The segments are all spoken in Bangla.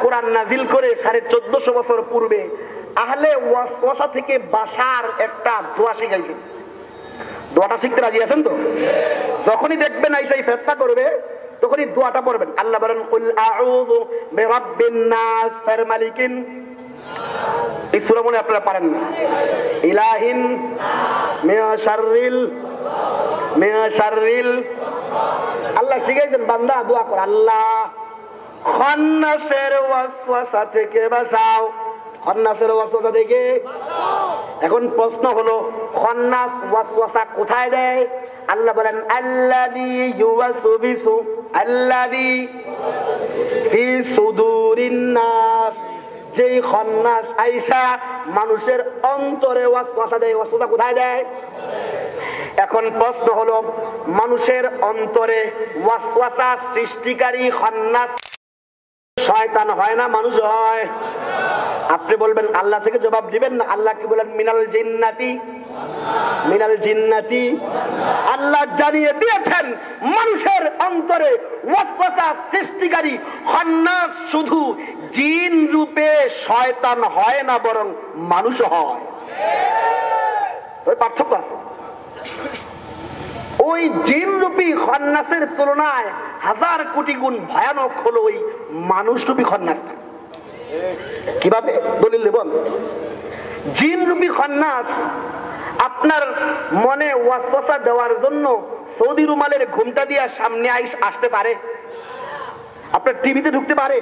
কোরআন নাজিল করে 1450 বছর পূর্বে আহলে ওয়াসওয়াসা থেকে বাঁচার একটা দোয়া শিখাইছেন। দোয়াটা শিখতে রাজি আছেন তো? যখনই দেখবেন আইসাই ফেতনা করবে তখনই দোয়াটা পড়বেন। আল্লাহ বলেন কুল আউযু বিরাব্বিন নাস মালিকিন, এই সূরা মনে আপনারা পারেন না, ইলাহিন মিন শাররিল আল্লাহ শিখাইছেন বান্দা দোয়া কর, আল্লাহ খান্নাসের ওয়াসওয়াসা থেকে বাঁচাও, খান্নাসের ওয়াসওয়াসা থেকে। এখন প্রশ্ন হলো খান্নাস ওয়াসওয়াসা কোথায় দেয়? আল্লাহ বলেন আল্লাযী ইউওয়াসবিসু আল্লাযী ফি সুদুরিন নাস, যেই খান্নাস আইসা মানুষের অন্তরে ওয়াসওয়াসা দেয়। ওয়াসওয়াসা কোথায় দেয়? এখন প্রশ্ন হলো মানুষের অন্তরে ওয়াসওয়াসা সৃষ্টিকারী খান্নাস শয়তান হয় না মানুষ হয়? আপনি বলবেন আল্লাহ থেকে জবাব দিবেন না। আল্লাহ কি বলেন মিনাল জিন্নাতি। আল্লাহ জানিয়ে দিয়েছেন মানুষের অন্তরে ওয়াসওয়াসা সৃষ্টিকারী খান্নাস শুধু জিন রূপে শয়তান হয় না, বরং মানুষ হয়। ওই পার্থক্য আছে। ওই জিন রূপী খান্নাসের তুলনায় 1000 কোটি গুণ ভয়ানক হলো ওই মানুষ রূপী খান্নাসটা। কিভাবে দলিল দেব? জিন রূপী খান্নাস আপনার মনে ওয়াসওয়াসা দেওয়ার জন্য সৌদি রুমালের ঘুমটা দিয়ে সামনে আসতে পারে, আপনার টিভিতে ঢুকতে পারে,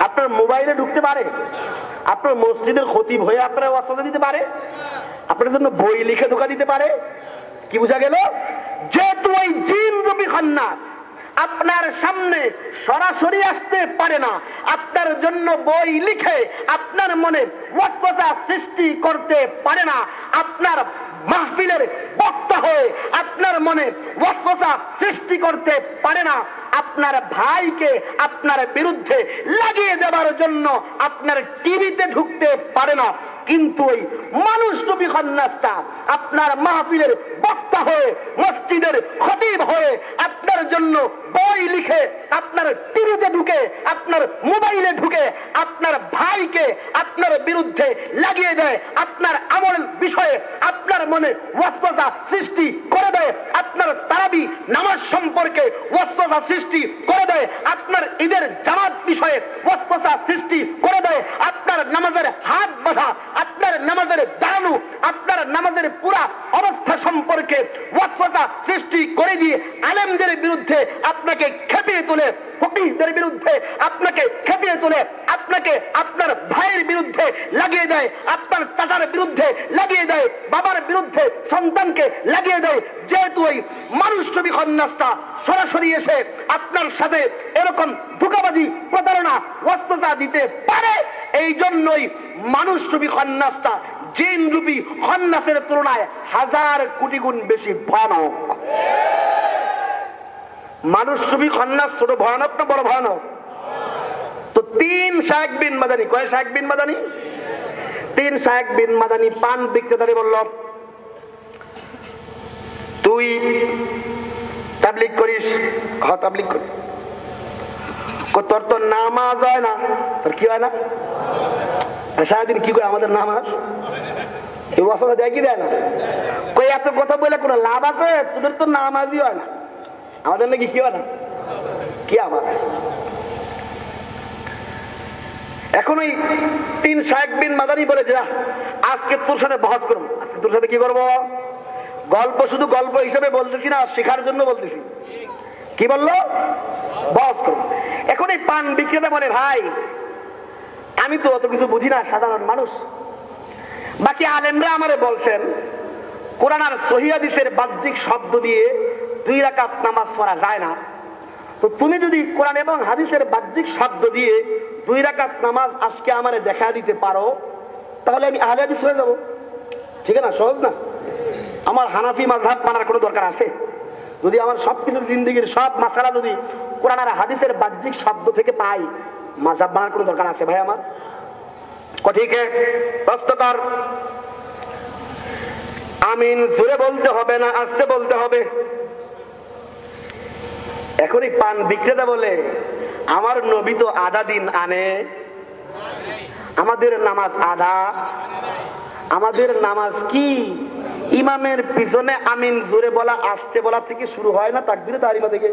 আপনার মোবাইলে ঢুকতে পারে, আপনার মসজিদের খতিব হয়ে আপনার ওয়াসওয়াসা দিতে পারে, আপনার জন্য বই লিখে ধোকা দিতে পারে। কি বোঝা গেল? যেহেতু ওই জিন রূপী খান্নাস আপনার সামনে সরাসরি আসতে পারে না, আপনার জন্য বই লিখে আপনার মনে ওয়াসওয়াসা সৃষ্টি করতে পারে না, আপনার মাহফিলের বক্তা হয়ে আপনার মনে ওয়াসওয়াসা সৃষ্টি করতে পারে না, আপনার ভাইকে আপনার বিরুদ্ধে লাগিয়ে দেওয়ার জন্য আপনার টিভিতে ঢুকতে পারে না, কিন্তু ওই মানুষ রূপী খান্নাসটা আপনার মাহফিলের বক্তা হয়ে মসজিদের খতিব হয়ে আপনার জন্য বই লিখে আপনার টিভিতে ঢুকে আপনার মোবাইলে ঢুকে আপনার ভাইকে আপনার বিরুদ্ধে লাগিয়ে দেয়, আপনার আমল বিষয়ে আপনার মনে ওয়াসওয়াসা সৃষ্টি করে দেয়, আপনার তারাবি নামাজ সম্পর্কে ওয়াসওয়াসা সৃষ্টি করে দেয়, আপনার ঈদের জামাত বিষয়ে ওয়াসওয়াসা সৃষ্টি করে দেয়, আপনার নামাজের হাত বাঁধা, আপনার নামাজের দাঁড়ানো, আপনার নামাজের পুরা অবস্থা সম্পর্কে ওয়াসওয়াসা সৃষ্টি করে দিয়ে আলেমদের বিরুদ্ধে আপনাকে খেপিয়ে তোলে, ফকিহদের বিরুদ্ধে আপনাকে খেপিয়ে তোলে, আপনাকে আপনার ভাইয়ের বিরুদ্ধে লাগিয়ে দেয়, আপনার চাচার বিরুদ্ধে লাগিয়ে দেয়, বাবার বিরুদ্ধে সন্তানকে লাগিয়ে দেয়। যেহেতু ওই মানুষ রূপী খান্নাসটা সরাসরি এসে আপনার সাথে এরকম ধোঁকাবাজি প্রতারণা ওয়াসওয়াসা দিতে পারে, এই জন্যই মানুষ রূপী খান্নাসটা জিন রূপী খান্নাসের তুলনায় 1000 কোটি গুণ বেশি ভয়ানক। মানুষ রূপী খান্নাস ছোট ভয়ানক না বড় ভয়ানক? তো 3 শায়েখ বিন মাদানী, কয় শায়েখ বিন মাদানী? 3 শায়েখ বিন মাদানী পান বিক্রেতারে বলল, তুই তাবলীগ করিস? হ্যাঁ তাবলীগ করি। তোর তো নামাজ হয় না। তোর কি হয় না? সারাদিন কি করে আমাদের নামাজ এই ওয়াসওয়াসা দেয় কি দেয় না? কই এত কথা বলে কোনো লাভ আছে? তোদের তো নামাজই হয় না, আমাদের নাকি কি হয় না? কি আমার এখন ওই 3 শায়েখ বিন মাদানী বলে যে আজকে তোর সাথে বহস করবো। আজকে তোর সাথে কি করবো? গল্প, শুধু গল্প হিসেবে বলতেছি না, শেখার জন্য বলতেছি। কি বললো? বহস করবো। এখন এই পান বিক্রেতা বলে, ভাই আমি তো অত কিছু বুঝি না, সাধারণ মানুষ। বাকি আলেমরা আমারে বলছেন কোরআন আর সহিহ হাদিসের বাহ্যিক শব্দ দিয়ে 2 রাকাত নামাজ পড়া যায় না। তো তুমি যদি কোরআন এবং হাদিসের বাহ্যিক শব্দ দিয়ে 2 রাকাত নামাজ আজকে আমারে দেখা দিতে পারো, তাহলে আমি আহলে হাদিস হয়ে যাবো। ঠিক না? সহজ না? আমার হানাফি মাযহাব মানার কোনো দরকার আছে? যদি আমার সবকিছু জিন্দেগির সব মাসালা যদি কোরআন আর হাদিসের বাহ্যিক শব্দ থেকে পাই, মাযহাব মানার কোনো দরকার আছে ভাই আমার? ঠিক প্রশ্নকার আমিন জোরে বলতে হবে না আস্তে বলতে হবে? এখন এই পান বিক্রেতা বলে আমার নবী তো আধা দিন আনে, আমাদের নামাজ আধা। আমাদের নামাজ কি ইমামের পিছনে আমিন জোরে বলা আস্তে বলা থেকে শুরু হয় না, তাকবীরে তাহরিমা থেকে?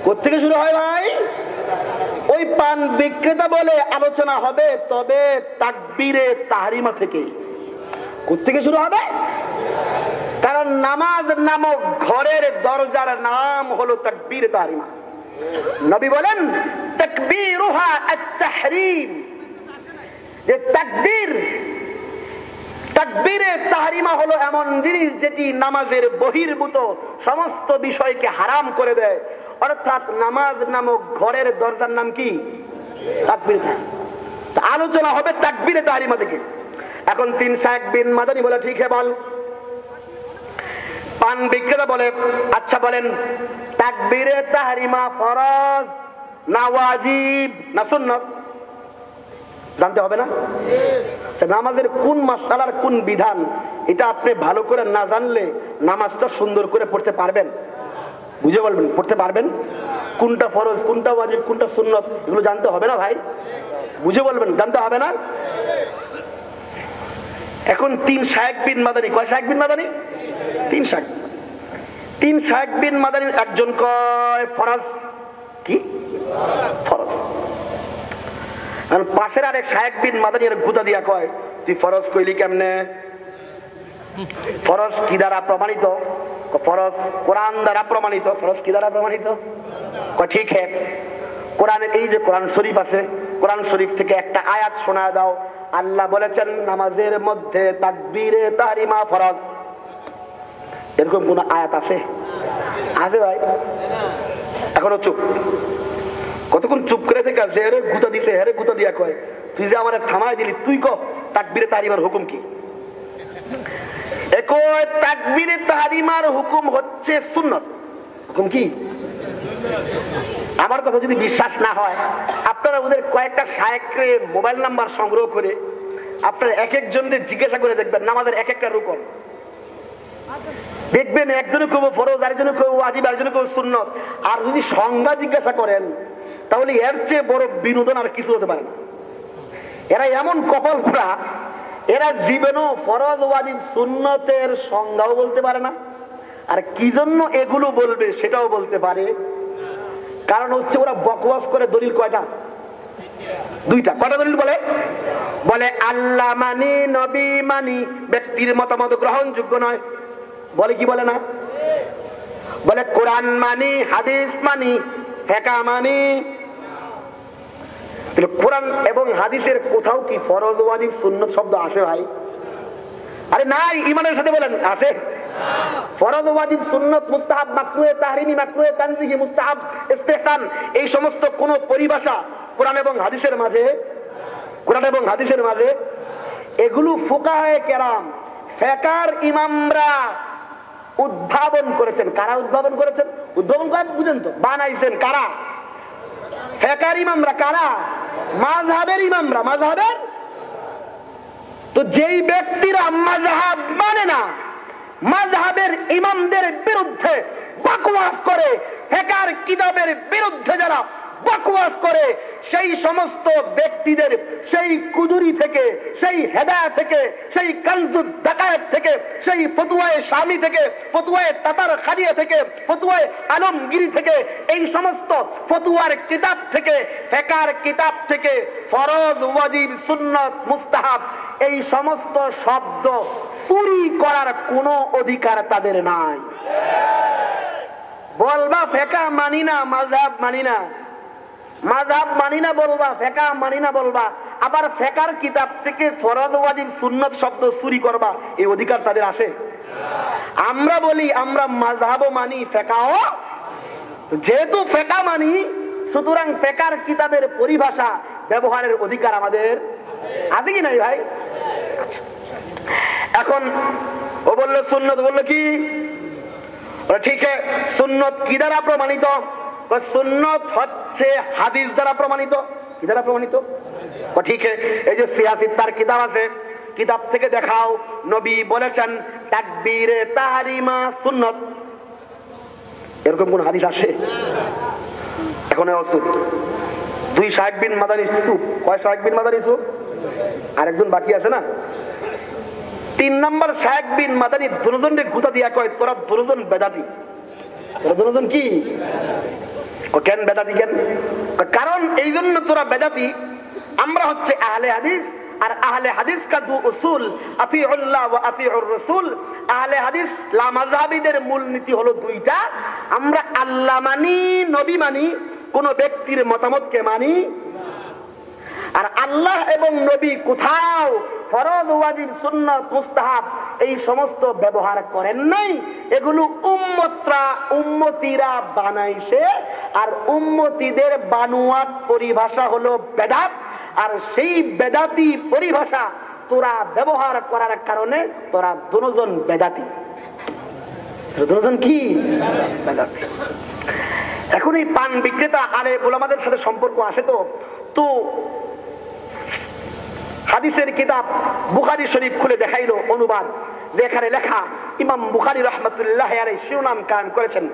কোত্থেকে শুরু হয় ভাই? ওই পান বিক্রেতা বলে আলোচনা হবে তবে তাকবীরে তাহরিমা থেকে। কোত্থেকে শুরু হবে? কারণ নামাজ নামক ঘরের দরজার নাম হলো তাকবীরে তাহরিমা। নবী বলেন তাকবীরুহা আত-তাহরীম, যে তাকবীরে তাহরিমা হলো এমন জিনিস যেটি নামাজের বহির্ভূত সমস্ত বিষয়কে হারাম করে দেয়। অর্থাৎ নামাজ নামক ঘরের দরজার নাম কি? তাকবীরে তাহরিমা। আলোচনা হবে তাকবীরে তাহরিমা থেকে। এখন 3 শায়েখ বিন মাদানী বলে ঠিক है বল। পান বিক্রেতা বলে আচ্ছা বলেন তাকবীরে তাহরিমা ফরজ না ওয়াজিব না সুন্নাত? জানতে হবে না? নামাজের কোন মাসআলার কোন বিধান এটা আপনি ভালো করে না জানলে নামাজটা সুন্দর করে পড়তে পারবেন? বুঝে বলবেন, পড়তে পারবেন? কোনটা ফরজ কোনটা ওয়াজিব কোনটা সুন্নাত এগুলো জানতে হবে না ভাই? বুঝে বলবেন, জানতে হবে না? এখন 3 শায়েখ বিন মাদানী, কয় শায়েখ বিন মাদানী? 3 শায়েখ। 3 শায়েখ বিন মাদানী একজন কয় ফরজ। কি ফরজ? পাশের আরেক শায়েখ বিন মাদানী এর গুতা দিয়া কয় তুই ফরজ কইলি কেমনে? ফরজ কি দ্বারা প্রমাণিত? ফরজ কোরআন দ্বারা প্রমাণিত। ফরজ কি দ্বারা প্রমাণিত? কয় ঠিক है। কোরআনের এই যে কোরআন শরীফ আছে, কোরআন শরীফ থেকে একটা আয়াত শোনা দাও। আল্লাহ বলেছেন নামাজের মধ্যে তাকবীরে তাহরিমা ফরজ। এরকম কোন আয়াত আছে? আছে ভাই? এখনো চুপ। কতক্ষণ চুপ করে থেকে হেরে গুতা দিতে, হেরে গুতা দিয়া কয় তুই যে আমার থামাই দিলি, তুই কহ তাকবীরে তাহরিমার হুকুম কি? একই তাকবীরে তাহরিমার হুকুম হচ্ছে সুন্নাত। হুকুম কি? আমার কথা যদি বিশ্বাস না হয় আপনারা ওদের কয়েকটা শায়েখের মোবাইল নাম্বার সংগ্রহ করে আপনারা এক একজনকে জিজ্ঞাসা করে দেখবেন নামাজের এক একটা রুকন। দেখবেন একজনে কেউ ফরজ, আরেকজনে কেউ ওয়াজিব, আরেকজনে কেউ সুন্নাত। আর যদি সংজ্ঞা জিজ্ঞাসা করেন তাহলে এর চেয়ে বড় বিনোদন আর কিছু হতে পারে না। এরা এমন কপাল পোড়া, এরা জীবনেও ফরজ ওয়াজিব সুন্নতের সংজ্ঞাও বলতে পারে না, আর কি জন্য এগুলো বলবে সেটাও বলতে পারে। কারণ হচ্ছে ওরা বকওয়াস করে। দলিল কয়টা? 2টা। কয়টা দলিল বলে? বলে আল্লাহ মানি, নবী মানি, ব্যক্তির মতামত গ্রহণযোগ্য নয়। বলে কি বলে না? বলে কোরআন মানি, হাদিস মানি, ফিকহ মানি। কোরআন এবং হাদিসের কোথাও কি ফরজ ওয়াজিব সুন্নাত শব্দ আছে ভাই? আরে নাই। ইমানের সাথে বলেন আছে? ফরজ ওয়াজিব সুন্নাত মুস্তাহাব মাকরুহে তাহরিমি মাকরুহে তানজিহি মুস্তাহাব ইস্তেহসান এই সমস্ত কোন পরিভাষা কোরআন এবং হাদিসের মাঝে এগুলো ফুকাহায়ে কেরাম ফিকহের ইমামরা উদ্ভাবন করেছেন। কারা উদ্ভাবন করেছেন? উদ্ভাবন করেন বুঝেন তো, বানাইছেন কারা? ফিকহের ইমামরা। কারা? মাযহাবের ইমামরা। মাযহাবের তো যেই ব্যক্তিরা মাযহাব মানে না, মাযহাবের ইমামদের বিরুদ্ধে বকওয়াস করে, ফিকহের কিতাবের বিরুদ্ধে যারা বকওয়াস করে, সেই সমস্ত ব্যক্তিদের সেই কুদুরি থেকে, সেই হেদায়েত থেকে, সেই কানজুদ দাকায়েত থেকে, সেই ফতোয়ায়ে শামী থেকে, ফতোয়ায়ে তাতার খারিয়া থেকে, ফতোয়ায়ে আলমগীরি থেকে, এই সমস্ত ফতোয়ার কিতাব থেকে, ফিকহের কিতাব থেকে ফরজ ওয়াজিব সুন্নাত মুস্তাহাব এই সমস্ত শব্দ চুরি করার কোনো অধিকার তাদের নাই। বলবা ফিকহ মানি না, মাযহাব মানি না, মাযহাব মানি না বলবা, ফিকহ মানি না বলবা, আবার ফিকহের কিতাব থেকে ফরজ ওয়াজিব সুন্নাত শব্দ চুরি করবা, এই অধিকার তাদের আছে? আমরা বলি আমরা মাযহাবও মানি, ফিকহও। যেহেতু ফিকহ মানি সুতরাং ফিকহের কিতাবের পরিভাষা ব্যবহারের অধিকার আমাদের আছে কি নাই ভাই? আচ্ছা, এখন ও বললো সুন্নত, বললো কি? ঠিক আছে, সুন্নত কি দ্বারা প্রমাণিত? সুন্নত হচ্ছে হাদিস দ্বারা প্রমাণিত। কি দ্বারা প্রমাণিত? ঠিক আছে, এই যে সিয়াসিত্তার কিতাব আছে, কিতাব থেকে দেখাও নবী বলেছেন তাকবীরে তাহরিমা সুন্নত। এরকম কোন হাদিস আসে? এখন দুই শাহেক বিন মাদানী চুপ, কয় শাহেক বিন মাদানী চুপ? আরেকজন বাকি আছে না? 3 নম্বর শাহেক বিন মাদানী দুজনকে গুতা দিয়া কয়, তোরা দুজন বেদাতি। তোরা দুজন কি? কেন বেদাতি কেন? কারণ এই জন্য তোরা বেদাতি, আমরা হচ্ছে আহলে হাদিস, আর আহলে হাদিস কা দু উসুল, আতিউল্লাহ ওয়া আতিউর রাসূল। আহলে হাদিস লামাযহাবীদের মূলনীতি হলো দুইটা, আমরা আল্লাহ মানি, নবী মানি, কোন ব্যক্তির মতামতকে মানি। আর আল্লাহ এবং নবী কোথাও ফরজ, ওয়াজিব, সুন্নাত, মুস্তাহাব এই সমস্ত ব্যবহার করেন নাই। এগুলো উম্মতিরা বানাইছে, আর উম্মতিদের বানোয়াট পরিভাষা হলো বেদাত। আর সেই বেদাতি পরিভাষা তোরা ব্যবহার করার কারণে তোরা দুজন বেদাতি। দুজন কি? বেদাতি। এখন এই পান বিক্রেতা আলেম ওলামাদের সাথে সম্পর্ক আছে তো হাদিসের কিতাব বুখারী শরীফ খুলে দেখাইলো অনুবাদ, যেখানে লেখা ইমাম বুখারী রাহমাতুল্লাহ আলাইহি শিরোনাম কায়েম করেছেন,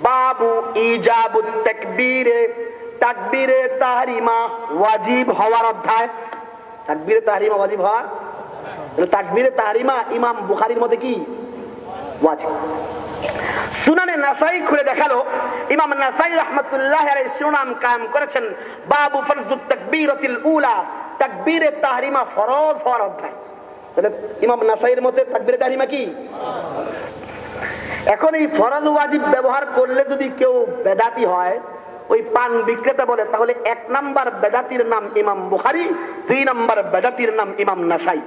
বাবু ইজাবুত তাকবীরে, তাকবীরে তাহরিমা ওয়াজিব হওয়ার অধ্যায়। তাকবীরে তাহরিমা ওয়াজিব হওয়া, তাকবীরে তাহরিমা ইমাম বুখারীর মধ্যে কি ওয়াজিব। সুনানে নাসাই খুলে দেখালো ইমাম নাসাই রাহমাতুল্লাহ আলাইহি শিরোনাম কায়েম করেছেন, বাবু ফরজুত তাকবীরাতিল উলা, তাকবীরে তাহরিমা ফরজ হওয়ার অধ্যায়। তাহলে ইমাম নাসাইয়ের মতে তাকবীরে তাহরিমা কি? এখন এই ফরজ ওয়াজিব ব্যবহার করলে যদি কেউ বেদাতি হয়, ওই পান বিক্রেতা বলে, তাহলে 1 নাম্বার বেদাতির নাম ইমাম বুখারী, 2 নাম্বার বেদাতির নাম ইমাম নাসাই।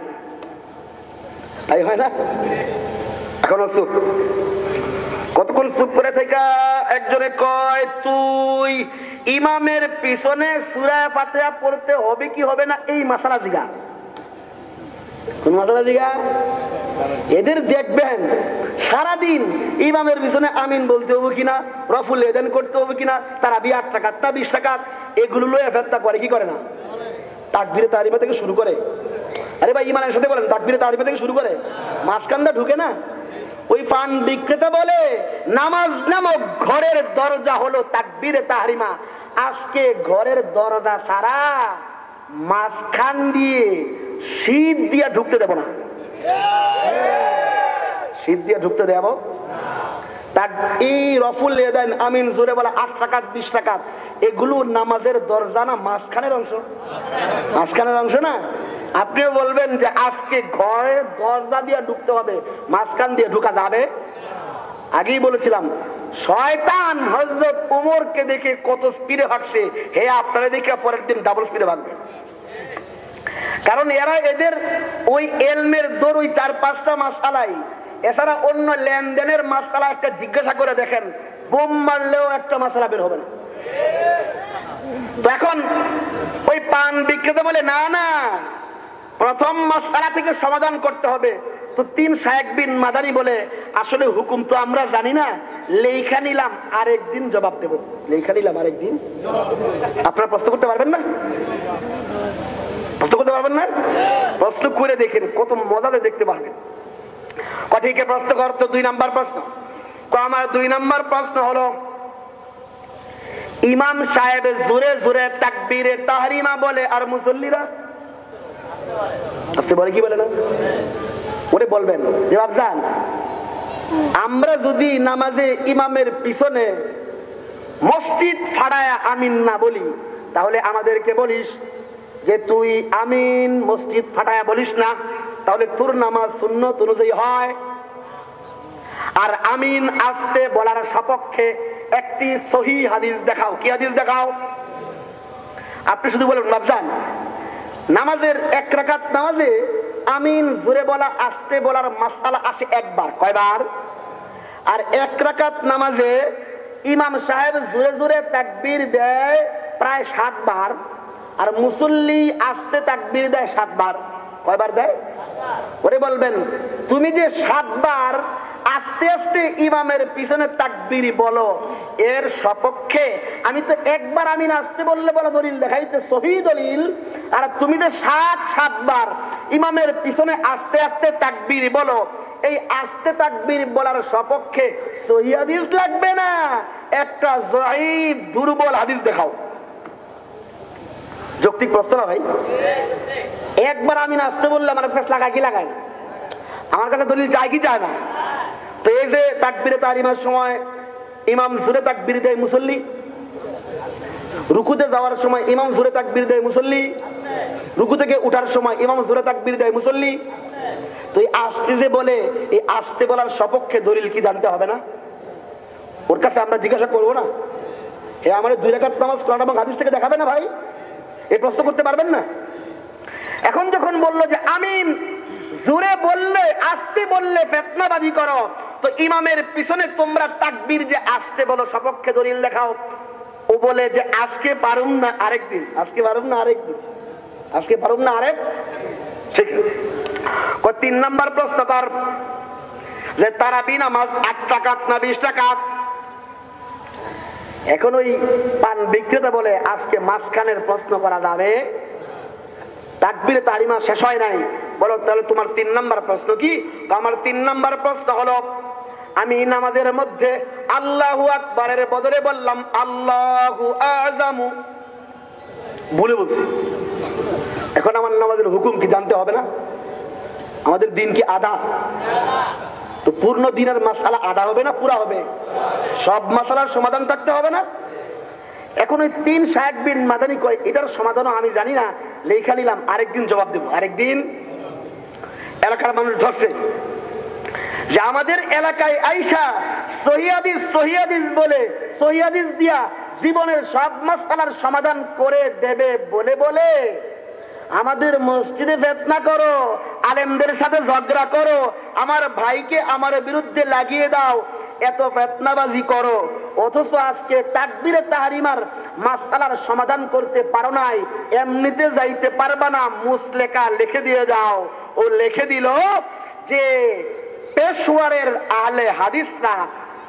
তাই হয় না? এখন চুপ, কতক্ষণ চুপ করে থেকে একজনে কয়, তুই ইমামের পিছনে সূরা ফাতিহা পড়তে হবে কি হবে না এই মাসালা জিগা। কোন মাসালা জিগা? এদের দেখবেন সারাদিন ইমামের পিছনে আমিন বলতে হবে কিনা, রফুল এদান করতে হবে কিনা, তারাবি 8 রাকাত না 20 রাকাত, এগুলো লয়ে ফেরতা করে কি করে না? তাকবীরে তাহরিমা থেকে শুরু করে। আরে ভাই ইমানের সাথে বলেন, তাকবীরে তাহরিমা থেকে শুরু করে, মাঝখানটা ঢুকে না। ওই পান বিক্রেতা বলে নামাজ নামক ঘরের দরজা হলো তাকবীরে তাহরিমা। আজকে ঘরের দরজা ছাড়া মাঝখান দিয়ে শীত দিয়ে ঢুকতে দেব না। শীত দিয়ে ঢুকতে দেব। এই রফুল এদান আমিন জোরে বলা 8 রাকাত 20 রাকাত, এগুলো নামাজের দরজা না মাঝখানের অংশ? মাঝখানের অংশ না। আপনিও বলবেন যে আজকে ঘরের দরজা দিয়ে ঢুকতে হবে, মাঝখান দিয়ে ঢুকা যাবে? আগেই বলেছিলাম, শয়তান হযরত ওমরকে দেখে কত স্পিডে ভাগছে, হে আপনারা দেখে পরের দিন ডাবল স্পিডে ভাগবে। কারণ এদের ওই এলমের দৌড় ওই 4-5টা মাসআলাই, এছাড়া অন্য লেনদেনের মাসআলা একটা জিজ্ঞাসা করে দেখেন, বোম মারলেও একটা মাসআলা বের হবে না। তো এখন ওই পান বিক্রেতা বলে না না, প্রথম মাসআলা থেকে সমাধান করতে হবে। তো 3 শায়েখ বিন মাদানী বলে, আসলে হুকুম তো আমরা জানি না, লেখা নিলাম আরেকদিন জবাব দেব। লেখা নিলাম আরেকদিন। আপনারা প্রশ্ন করতে পারবেন না? প্রশ্ন করতে পারবেন না? প্রশ্ন করে দেখেন, কত মজাতে দেখতে পারবেন। কঠিকে প্রশ্ন করতো 2 নাম্বার প্রশ্ন। আমার 2 নাম্বার প্রশ্ন হলো, ইমাম সাহেব জোরে জোরে তাকবীরে তাহরিমা বলে আর মুসল্লিরা বলে কি বলে না? ওরে বলবেন জবাব জান। আমরা যদি নামাজে ইমামের পিছনে মসজিদ ফাড়ায়া আমিন না বলি, তাহলে আমাদেরকে বলিস যে তুই আমিন মসজিদ ফাটায়া বলিস না, তাহলে তোর নামাজ সুন্নত অনুযায়ী হয়। আর আমিন আস্তে বলার সপক্ষে একটি সহিহ হাদিস দেখাও। কি হাদিস দেখাও? আপনি শুধু বলেন বাবজান, নামাজের 1 রাকাত নামাজে আমিন জোরে বলা আস্তে বলার মাসআলা আসে একবার। কয়বার? আর 1 রাকাত নামাজে ইমাম সাহেব জোরে জোরে তাকবীর দেয় প্রায় 7 বার, আর মুসল্লি আস্তে তাকবীর দেয় 7 বার। কয়বার দেয়? ওরে বলবেন, তুমি যে 7 বার আস্তে আস্তে ইমামের পিছনে তাকবীর বলো, এর সপক্ষে আমি তো একবার আমিন আস্তে বললে বলা দলিল দেখাইতে সহিহ দলিল, আর তুমি যে 7 বার ইমামের পিছনে আস্তে আস্তে তাকবীর বলো, এই আস্তে তাকবীর বলার সপক্ষে সহিহ হাদিস লাগবে না, একটা যঈফ দুর্বল হাদিস দেখাও। যৌক্তিক প্রশ্ন না ভাই? একবার আমি নাচতে বললে আমার কাছে লাগায় কি লাগায় না? আমার কাছে দলিল চাই কি চায় না? তো এই যে তাকবীরে তাহরিমার সময় ইমাম জোরে তাকবীর দেয় মুসল্লি, রুকুতে যাওয়ার সময় ইমাম জোরে তাকবীর দেয় মুসল্লি, রুকু থেকে উঠার সময় ইমাম জোরে তাকবীর দেয় মুসল্লি। তো এই আস্তে যে বলে, এই আস্তে বলার সপক্ষে দলিল কি জানতে হবে না? ওর কাছে আমরা জিজ্ঞাসা করবো না, এ আমার 2 রাকাত নামাজ কোরআন এবং হাদিস থেকে দেখাবে না ভাই? এই প্রশ্ন করতে পারবেন না? এখন যখন বললো যে আমি জোরে বললে আস্তে বললে ফিতনাবাজি করো, তো ইমামের পিছনে তোমরা তাকবীর যে আস্তে বলো সপক্ষে দলিল দেখাও। ও বলে যে আজকে পারুম না আরেকদিন, আজকে পারুম না আরেকদিন, আজকে পারুম না আরেক। ঠিক 3 নাম্বার প্রশ্ন তার যে তারাবি নামাজ 8 রাকাত না 20 রাকাত। এখন ওই পান বিক্রেতা বলে আজকে মাঝখানের প্রশ্ন করা যাবে, তাকবীরে তাহরিমা শেষ হয় নাই। বলো তাহলে তোমার 3 নাম্বার প্রশ্ন কি? আমার 3 নাম্বার প্রশ্ন হলো আমি নামাজের মধ্যে আল্লাহু আকবারের বদলে বললাম আল্লাহু আযমু, ভুলে বলছি। এখন আমার নামাজের হুকুম কি জানতে হবে না? আমাদের দিন কি আদা? তো পূর্ণ দিনের মাসালা আদা হবে না পুরা হবে? সব মাসালার সমাধান থাকতে হবে না? এখন ওই 360 বিন মাদানি কয় এটার সমাধানও আমি জানি না, লেখা নিলাম, আরেকদিন জবাব দেবো। আরেকদিন এলাকার মানুষ ধরছে যে আমাদের এলাকায় আইসা সহিহ হাদিস বলে সহিহ হাদিস দিয়া জীবনের সব মাসআলার সমাধান করে দেবে বলে বলে আমাদের মসজিদে ফিতনা করো, আলেমদের সাথে ঝগড়া করো, আমার ভাইকে আমার বিরুদ্ধে লাগিয়ে দাও, এত ফিতনাবাজি করো, অথচ আজকে তাকবীরে তাহরিমার মাসআলার সমাধান করতে পারো নাই, এমনিতে যাইতে পারবা না, মুসলেকা লিখে দিয়ে যাও। ও লিখে দিল যে পেশওয়ারের আহলে হাদিসরা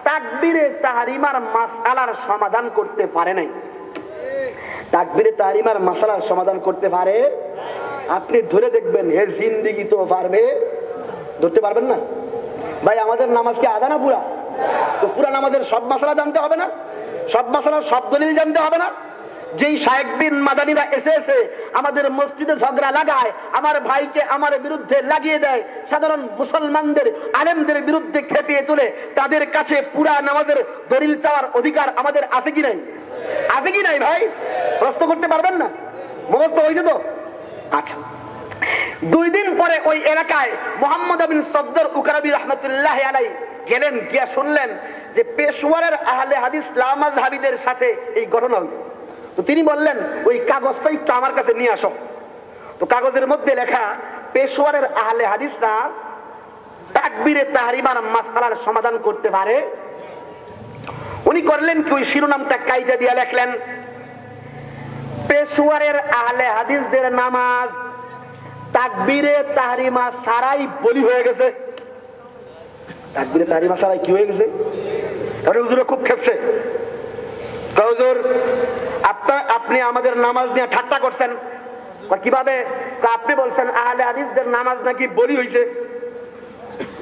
তাকবীরে তাহরিমার মাসআলার সমাধান করতে পারে নাই। তাকবীরে তাহরিমার মাসআলার সমাধান করতে পারে? আপনি ধরে দেখবেন হে জিন্দেগি তো পারবে, ধরতে পারবেন না ভাই। আমাদের নামাজ কি আদা না পুরা? তো পুরা নামাজের সব মাসআলা জানতে হবে না? সব মাসআলার সব দলিল জানতে হবে না? যেই শায়েখ বিন মাদানিরা এসে আমাদের মসজিদে ঝগড়া লাগায়, আমার ভাইকে আমার বিরুদ্ধে লাগিয়ে দেয়, সাধারণ মুসলমানদের আলেমদের বিরুদ্ধে খেপিয়ে তোলে, তাদের কাছে পুরা নামাজের দলিল চাওয়ার অধিকার আমাদের আছে কি নাই? আছে কি নাই ভাই? প্রশ্ন করতে পারবেন না? মুখস্থ হয়েছে তো? আচ্ছা, 2 দিন পরে ওই এলাকায় মুহাম্মদ বিন সফদর উকারাবি রাহমাতুল্লাহি আলাইহি গেলেন, গিয়া শুনলেন যে পেশওয়ারের আহলে হাদিস লামাযহাবীদের সাথে এই ঘটনা হয়েছে। তো তিনি বললেন ওই কাগজটা একটু আমার কাছে নিয়ে আসো। তো কাগজের মধ্যে লেখা পেশওয়ারের আহলে হাদিসরা তাকবীরে তাহরিমার মাসআলার সমাধান করতে পারে। উনি করলেন কি, ওই শিরোনামটা কাইটা দিয়ে লেখলেন পেশওয়ারের আহলে হাদিসদের নামাজ তাকবীরে তাহরিমা ছাড়াই বলি হয়ে গেছে। তাকবীরে তাহরিমা ছাড়াই কি হয়ে গেছে? তাহলে হুজুর খুব খেপছে, হুজুর আপনি আমাদের নামাজ নিয়ে ঠাট্টা করছেন। কিভাবে? আপনি বলছেন আহলে হাদিসদের নামাজ নাকি বলি হইছে।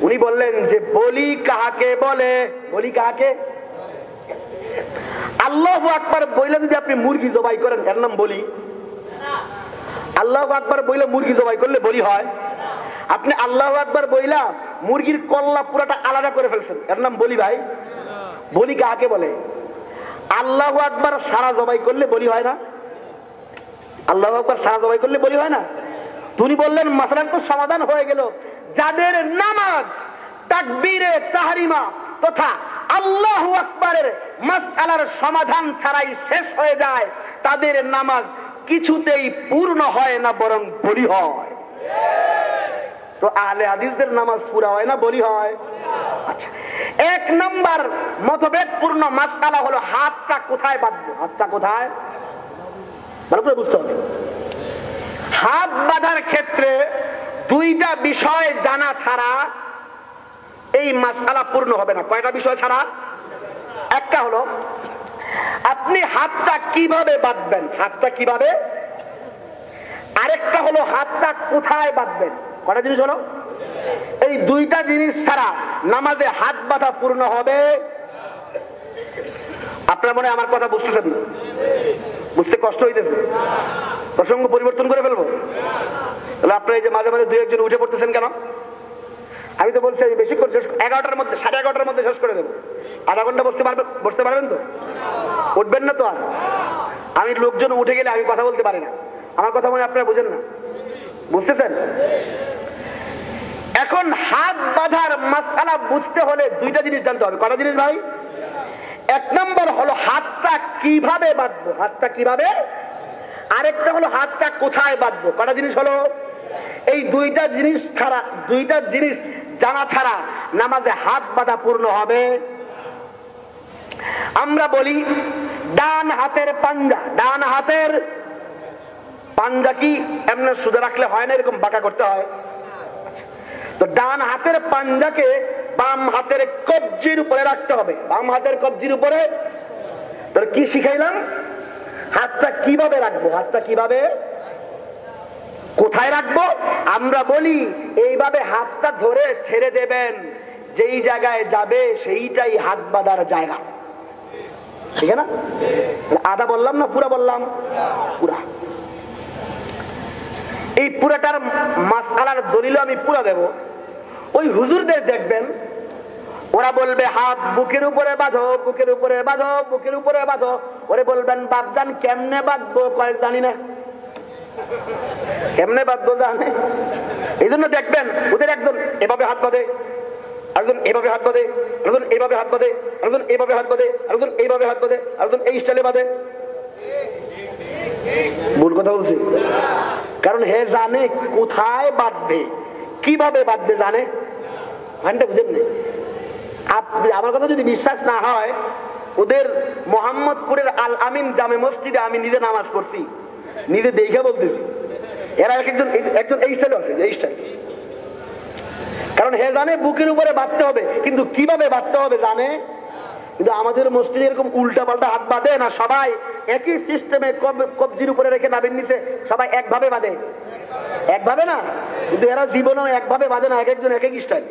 উনি বললেন যে বলি কাহাকে বলে? বলি কাহাকে? আল্লাহু আকবার বইলে যদি আপনি মুরগি জবাই করেন এর নাম বলি? আল্লাহু আকবার বইলে মুরগি জবাই করলে বলি হয়? আপনি আল্লাহু আকবার বইলা মুরগির কল্লা পুরাটা আলাদা করে ফেলছেন, এর নাম বলি ভাই? বলি কাহাকে বলে? আল্লাহু আকবার সারা জবাই করলে বলি হয় না? আল্লাহু আকবার সারা জবাই করলে বলি হয় না? তুমি বললেন মাসআলার তো সমাধান হয়ে গেল। যাদের নামাজ তাকবীরে তাহরিমা তথা আল্লাহু আকবারের মাসআলার সমাধান ছাড়াই শেষ হয়ে যায়, তাদের নামাজ কিছুতেই পূর্ণ হয় না, বরং বলি হয়। তো আহলে হাদিসদের নামাজ পুরা হয় না বলি হয়? আচ্ছা, 1 নাম্বার মতভেদপূর্ণ মাসআলা হলো হাতটা কোথায় বাঁধবো। হাতটা কোথায়? ভালো করে বুঝতে হবে। হাত বাঁধার ক্ষেত্রে 2টা বিষয় জানা ছাড়া এই মাসআলা পূর্ণ হবে না। কয়টা বিষয় ছাড়া? একটা হলো আপনি হাতটা কিভাবে বাঁধবেন, হাতটা কিভাবে, আরেকটা হলো হাতটা কোথায় বাঁধবেন। কয়টা জিনিস হলো? এই দুইটা জিনিস ছাড়া নামাজে হাত বাঁধা পূর্ণ হবে। আপনারা মনে আমার কথা বুঝতেছেন না? বুঝতে কষ্ট হইতেছে? প্রসঙ্গ পরিবর্তন করে ফেলবো? তাহলে আপনারা এই যে মাঝে মাঝে দুই একজন উঠে পড়তেছেন কেন? আমি তো বলছি বেশি করে 11টার মধ্যে 11:30টার মধ্যে শেষ করে দেবো। আধা ঘন্টা বসতে পারবেন তো? উঠবেন না তো? আর আমি লোকজন উঠে গেলে আমি কথা বলতে পারি না। আমার কথা মনে আপনারা বুঝেন না? বুঝতেছেন? এখন হাত বাঁধার মাসআলা বুঝতে হলে দুইটা জিনিস জানতে হবে। কটা জিনিস ভাই? এক নম্বর হলো হাতটা কিভাবে বাঁধবো, হাতটা কিভাবে, আরেকটা হলো হাতটা কোথায় বাঁধবো। কটা জিনিস হলো? এই দুইটা জিনিস ছাড়া, দুইটা জিনিস জানা ছাড়া নামাজে হাত বাঁধা পূর্ণ হবে। আমরা বলি ডান হাতের পাঞ্জা, ডান হাতের পাঞ্জা কি এমনি সোজা রাখলে হয় না, এরকম বাঁকা করতে হয়। তো ডান হাতের পাঞ্জাকে বাম হাতের কবজির উপরে রাখতে হবে, বাম হাতের কবজির উপরে। তাহলে কি শিখাইলাম? হাতটা কিভাবে রাখবো, হাতটা কিভাবে, কোথায় রাখবো। আমরা বলি এইভাবে হাতটা ধরে ছেড়ে দেবেন, যেই জায়গায় যাবে সেইটাই হাত বাঁধার জায়গা। ঠিক আছে না? আধা বললাম না পুরা বললাম? পুরা। এই পুরাটার মাসআলার দলিল আমি পুরা দেব। ওই হুজুরদের দেখবেন ওরা বলবে হাত বুকের উপরে বাঁধো, বুকের উপরে বাঁধো, বুকের উপরে বাঁধো। ওরে বলবেন বাপজান কেমনে বাঁধবো? কয়েক জানি না। কেমনে বাঁধবো জানে? এই জন্য দেখবেন ওদের একজন এভাবে হাত বাঁধে, একজন এইভাবে হাত বাঁধে, একজন এইভাবে হাত বাঁধে, একজন এইভাবে হাত বাঁধে, একজন এইভাবে হাত বাঁধে, একজন এই স্টাইলে বাঁধে। ভুল কথা বলছি? কারণ হে জানে কোথায় বাঁধবে, কিভাবে বাঁধবে জানে। ঘন্টা বুঝেন না? আপনি আমার কথা যদি বিশ্বাস না হয়, ওদের মোহাম্মদপুরের আল আমিন জামে মসজিদে আমি নিজে নামাজ পড়ছি, নিজে দেখে বলতেছি। এরা একজন একজন এই স্টাইল আছে, এই স্টাইল। কারণ হে জানে বুকের উপরে বাঁধতে হবে, কিন্তু কিভাবে বাঁধতে হবে জানে। কিন্তু আমাদের মসজিদে এরকম উল্টা পাল্টা হাত বাঁধে না, সবাই একই সিস্টেমে কবজির উপরে রেখে নাবির নিচে সবাই একভাবে বাঁধে। একভাবে না, কিন্তু এরা জীবনেও একভাবে বাঁধে না, এক একজন এক এক স্টাইল।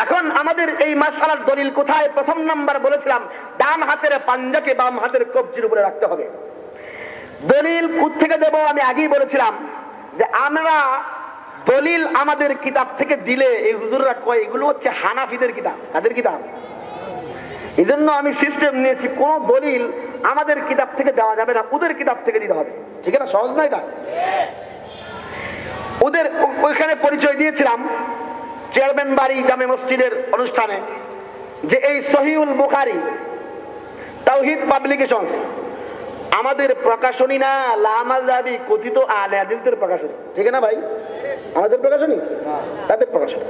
এখন আমাদের এই মাসআলার দলিল কোথায়? প্রথম নাম্বার বলেছিলাম ডান হাতের পাঞ্জাকে বাম হাতের কবজির উপরে রাখতে হবে। দলিল কোত্থেকে দেব আমি আগেই বলেছিলাম যে আমরা দলিল আমাদের কিতাব থেকে দিলে এই হুজুররা কয় এগুলো হচ্ছে হানাফিদের কিতাব। কাদের কিতাব? এই জন্য আমি সিস্টেম নিয়েছি, কোন দলিল আমাদের কিতাব থেকে দেওয়া যাবে না, ওদের কিতাব থেকে দিতে হবে। ঠিক আছে? সহজ নয় এটা? ওদের ওইখানে পরিচয় দিয়েছিলাম চেয়ারম্যান বাড়ি জামে মসজিদের অনুষ্ঠানে যে এই সহিহুল বুখারী তাওহীদ পাবলিকেশন আমাদের প্রকাশনী না, লামাযাবি কথিত আহলে হাদিসদের প্রকাশনী। ঠিক না ভাই? আমাদের প্রকাশনী, তাদের প্রকাশনী।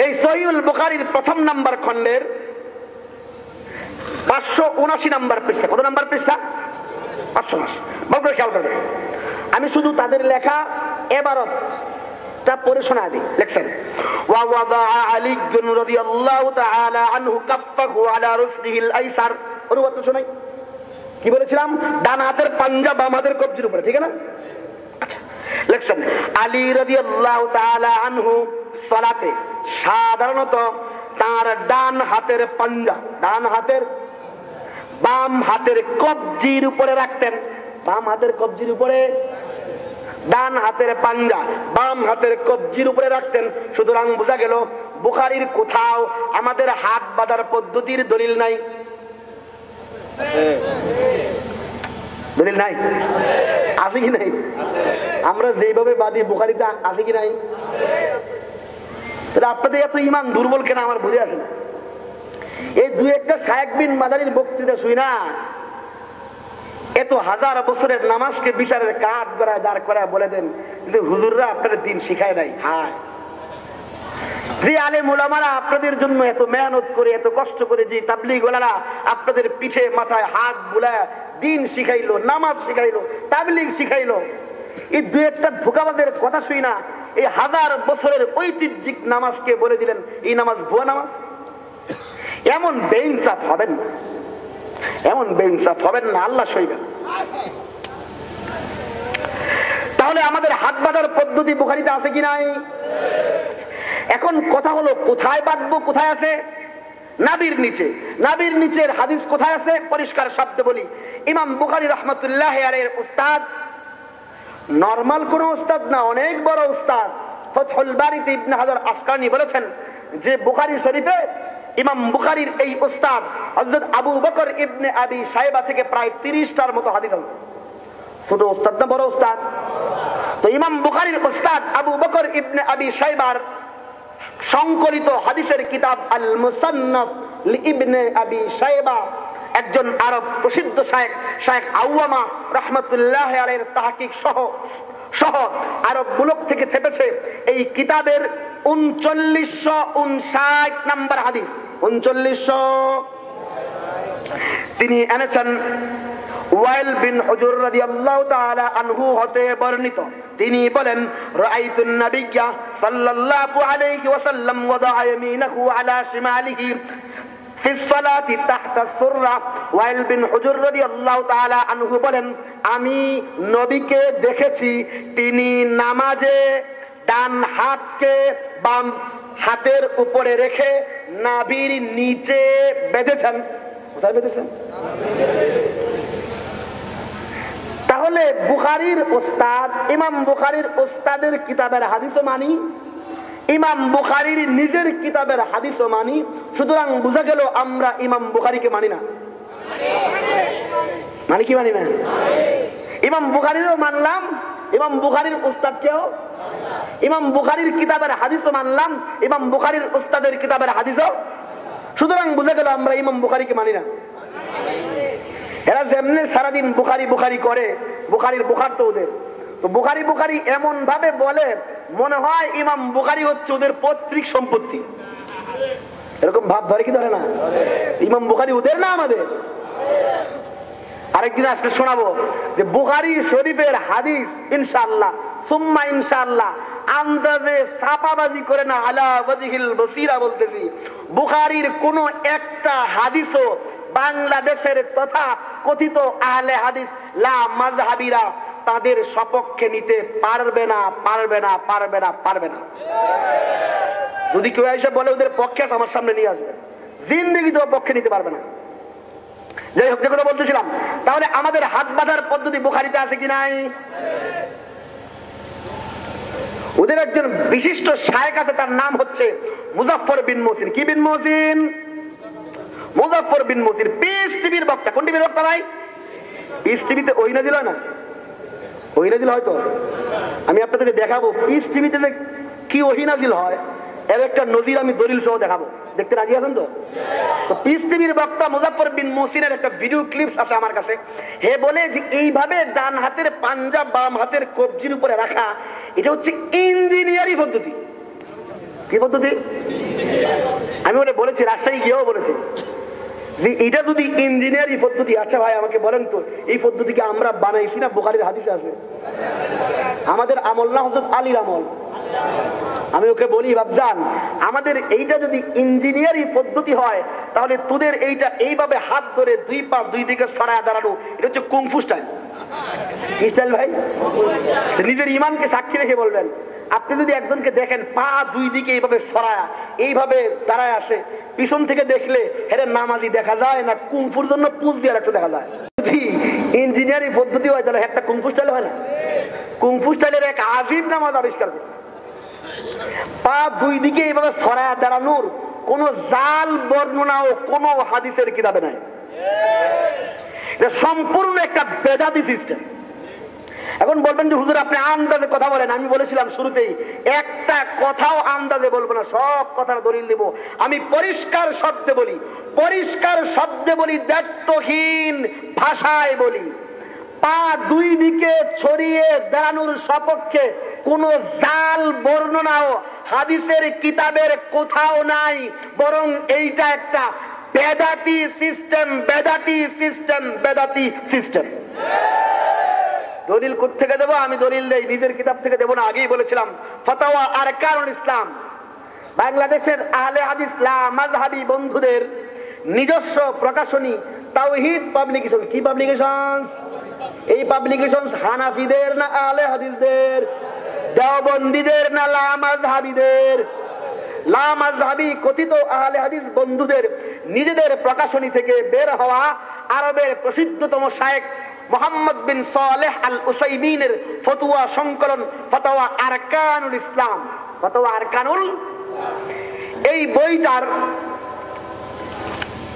এই সহিহুল বুখারীর প্রথম নাম্বার খণ্ডের 579 নাম্বার পৃষ্ঠা। কত নাম্বার পৃষ্ঠা? 579। ভালো করে খেয়াল করবেন। আমি শুধু তাদের লেখা এবারতটা পড়ে শোনা দিই। লেখছেন ওয়া ওয়াদা আলী রাদিয়াল্লাহু তাআলা আনহু কাফফাহু আলা রুসলিহিল আইসার। অনুবাদ শোনাই। কি বলেছিলাম? ডান হাতের পাঞ্জা বাম হাতের কবজির উপরে। ঠিক না? আচ্ছা, লেখছেন আলী রাদিয়াল্লাহু তাআলা আনহু সালাতে সাধারণত তার ডান হাতের পাঞ্জা ডান হাতের বাম হাতের কবজির উপরে রাখতেন। বাম হাতের কবজির উপরে, ডান হাতের পাঞ্জা বাম হাতের কবজির উপরে রাখতেন। সুতরাং বোঝা গেল বুখারীর কোথাও আমাদের হাত বাঁধার পদ্ধতির দলিল নাই। দলিল নাই? আছে কি নাই? আমরা যেভাবে বাঁধি বুখারীতে আছে কি নাই? আপনাদের এত ইমান দুর্বল কেন আমার বুঝে আসে না। এই দুই একটা শায়েখ বিন মাদানির বক্তৃতা শুই না, এত হাজার বছরের নামাজকে বিচারের কাঠ গড়ায় দাঁড় করায় বলে দেন যে হুজুররা আপনাদের দিন শিখায় নাই। হায়, যে আলেম ওলামারা আপনাদের জন্য এত মেহনত করে এত কষ্ট করে, যে তাবলীগ ওয়ালারা আপনাদের পিঠে মাথায় হাত বুলায় দিন শিখাইলো, নামাজ শিখাইলো, তাবলীগ শিখাইলো, এই দুই একটা ধোঁকাবাজের কথা শুই না এই হাজার বছরের ঐতিহ্যিক নামাজকে বলে দিলেন এই নামাজ ভুয়া নামাজ। এমন বেইনসাফ হবেন না, এমন বেইনসাফ হবেন না, আল্লাহ সইবেন। তাহলে আমাদের হাত বাঁধার পদ্ধতি বুখারীতে আছে কি নাই? এখন কথা হলো কোথায় বাঁধবো? কোথায় আছে? নাবির নিচে। নাবির নিচের হাদিস কোথায় আছে? পরিষ্কার শব্দে বলি, ইমাম বুখারী রাহমাতুল্লাহ আলাইহির উস্তাদ, নরমাল কোন উস্তাদ না, অনেক বড় উস্তাদ, ফাতহুল বারীতে ইবনে হাজার আসকালানী বলেছেন যে বুখারী শরীফে ইমাম বুখারীর এই উস্তাদ হযরত আবু বকর ইবনে আবি শায়বা থেকে প্রায় 30টার মতো হাদিস আছে। ছোট উস্তাদ না বড় উস্তাদ? তো ইমাম বুখারীর উস্তাদ আবু বকর ইবনে আবি শায়বার সংকলিত হাদিসের কিতাব আল মুসান্নাফ লিইবনে আবি শায়বা, একজন আরব প্রসিদ্ধ শায়েখ, শায়েখ আওয়ামা রাহমাতুল্লাহ আলাইহির তাহকিক সহ আরব মুলক থেকে ছেপেছে এই কিতাবের 3959 নম্বর হাদিস। 3900 তিনি এনেছেন ওয়াইল বিন হুজুর রাদিয়াল্লাহু তাআলা আনহু হতে বর্ণিত। তিনি বলেন, রাআইতুন নাবিয়্যা সাল্লাল্লাহু আলাইহি ওয়াসাল্লাম ওয়াদাআ ইয়ামিনাহু আলা শিমালিহি ফি সালাতি তাহতা সুররা। ওয়াইল বিন হুজুর রাদিয়াল্লাহু তাআলা আনহু বলেন, আমি নবীকে দেখেছি তিনি নামাজে ডান হাতকে বাম হাতের উপরে রেখে নাভির নিচে বেঁধেছেন। কোথায় বেঁধেছেন? তাহলে বুখারীর উস্তাদ, ইমাম বুখারীর উস্তাদের কিতাবের হাদিসও মানি, ইমাম বুখারীর নিজের কিতাবের হাদিসও মানি। সুতরাং বুঝা গেল আমরা ইমাম বুখারীকে মানি না। মানে কি মানি না? ইমাম বুখারীরও মানলাম, ইমাম বুখারীর উস্তাদকেও, ইমাম বুখারীর কিতাবের হাদিসও মানলাম, ইমাম বুখারীর উস্তাদের কিতাবের হাদিসও। সুতরাং বুঝা গেল আমরা ইমাম বুখারীকে মানি না। এরা যেমনি সারাদিন বুখারী বুখারী করে, বুখারীর বুখার তো ওদের, তো বুখারী বুখারী এমন ভাবে বলে মনে হয় ইমাম বুখারী হচ্ছে ওদের পৈতৃক সম্পত্তি। এরকম ভাব ধরে কি ধরে না? ইমাম বুখারী ওদের না আমাদের? আরেকদিন আসলে শোনাবো যে বুখারী শরীফের হাদিস ইনশাআল্লাহ সুম্মা ইনশাআল্লাহ আন্দাজে ছাপাবাজি করে না, আলা ওয়াজহিল বসিরা বলতেছি, বুখারীর কোন একটা হাদিসও বাংলাদেশের তথা কথিত আহলে হাদিস লা মাযহাবিরা তাদের সপক্ষে নিতে পারবে না, পারবে না, পারবে না, পারবে না। যদি কেউ এসে বলে ওদের পক্ষে, আমার সামনে নিয়ে আসবে, জিন্দেগি তো পক্ষে নিতে পারবে না। যাই হোক, যেগুলো বলতেছিলাম, তাহলে আমাদের হাত বাঁধার পদ্ধতি বুখারীতে আছে কি নাই? ওদের একজন বিশিষ্ট শায়েখ আছে, তার নাম হচ্ছে মুজাফফর বিন মুহসিন। কি বিন মুহসিন? মুজাফফর বিন মুহসিন। পিস টিভির বক্তা। কোন টিভির বক্তা ভাই? পিস টিভিতে ওই নাজিল হয় না? ওই নাজিল হয়তো আমি আপনাদেরকে দেখাবো পিস টিভিতে কি ওহি নাজিল হয়, এর একটা নজির আমি দলিল সহ দেখাবো। দেখতে রাজি আছেন তো? তো পিস টিভির বক্তা মুজাফফর বিন মুহসিনের একটা ভিডিও ক্লিপস আছে আমার কাছে। হে বলে যে এইভাবে ডান হাতের পাঞ্জা বাম হাতের কবজির উপরে রাখা, এটা হচ্ছে ইঞ্জিনিয়ারিং পদ্ধতি। কি পদ্ধতি? আমি ওটা বলেছি, রাজশাহী গিয়েও বলেছি যে এটা যদি ইঞ্জিনিয়ারিং পদ্ধতি, আচ্ছা ভাই আমাকে বলেন তো এই পদ্ধতিকে আমরা বানাইছি না বুখারীর হাদিসে আছে? আমাদের আমল না হযরত আলীর আমল? আমি ওকে বলি, বাপজান আমাদের এইটা যদি ইঞ্জিনিয়ারিং পদ্ধতি হয় তাহলে তোদের এইটা এইভাবে হাত ধরে দুই পা দুই দিকে সরায় দাঁড়ানো, এটা হচ্ছে কুংফু স্টাইল। কি স্টাইল ভাই? নিজের ইমানকে সাক্ষী রেখে বলবেন, আপনি যদি একজনকে দেখেন পা দুই দিকে এইভাবে সরায়া এইভাবে দাঁড়ায় আসে, পিছন থেকে দেখলে হেরে নামাজি দেখা যায় না কুংফুর জন্য পুজ দিয়ে একটু দেখা যায়। যদি ইঞ্জিনিয়ারিং পদ্ধতি হয় তাহলে একটা কুংফু স্টাইল হয় না? কুংফু স্টাইলের এক আজীব নামাজ আবিষ্কার করছে। পা দুই দিকে এইভাবে সরায়া দাঁড়ানোর কোন জাল বর্ণনাও কোন হাদিসের কিতাবে নাই। এটা সম্পূর্ণ একটা বেদাতি সিস্টেম। এখন বলবেন যে হুজুর আপনি আন্দাজে কথা বলেন। আমি বলেছিলাম শুরুতেই একটা কথাও আন্দাজে বলবো না, সব কথার দলিল দেব। আমি পরিষ্কার শব্দে বলি, পরিষ্কার শব্দে বলি, দায়িত্বহীন ভাষায় বলি। পা দুই দিকে ছড়িয়ে দাঁড়ানোর সপক্ষে কোন জাল বর্ণনাও হাদিসের কিতাবের কোথাও নাই, বরং এইটা একটা বেদাতি সিস্টেম, বেদাতি সিস্টেম, বেদাতি সিস্টেম। দলিল কোথা থেকে দেবো? আমি দলিল দেই, নিজের কিতাব থেকে দেবো না। আগেই বলেছিলাম ফতোয়া আরকানুল ইসলাম, বাংলাদেশের আহলে হাদিস মাযহাবী বন্ধুদের নিজস্ব প্রকাশনী তাওহীদ পাবলিকেশন। কি পাবলিকেশন? এই পাবলিকেশন হানাফিদের না আহলে হাদিসদের? দেওবন্দীদের না মাযহাবীদের? লা মাযহাবি কথিত আহলে হাদিস বন্ধুদের নিজেদের প্রকাশনী থেকে বের হওয়া আরবের প্রসিদ্ধতম শায়েখ মুহাম্মদ বিন সালেহ আল উসাইমিনের ফতোয়া সংকলন ফতোয়া আরকানুল ইসলাম, ফতোয়া আরকানুল, এই বইটার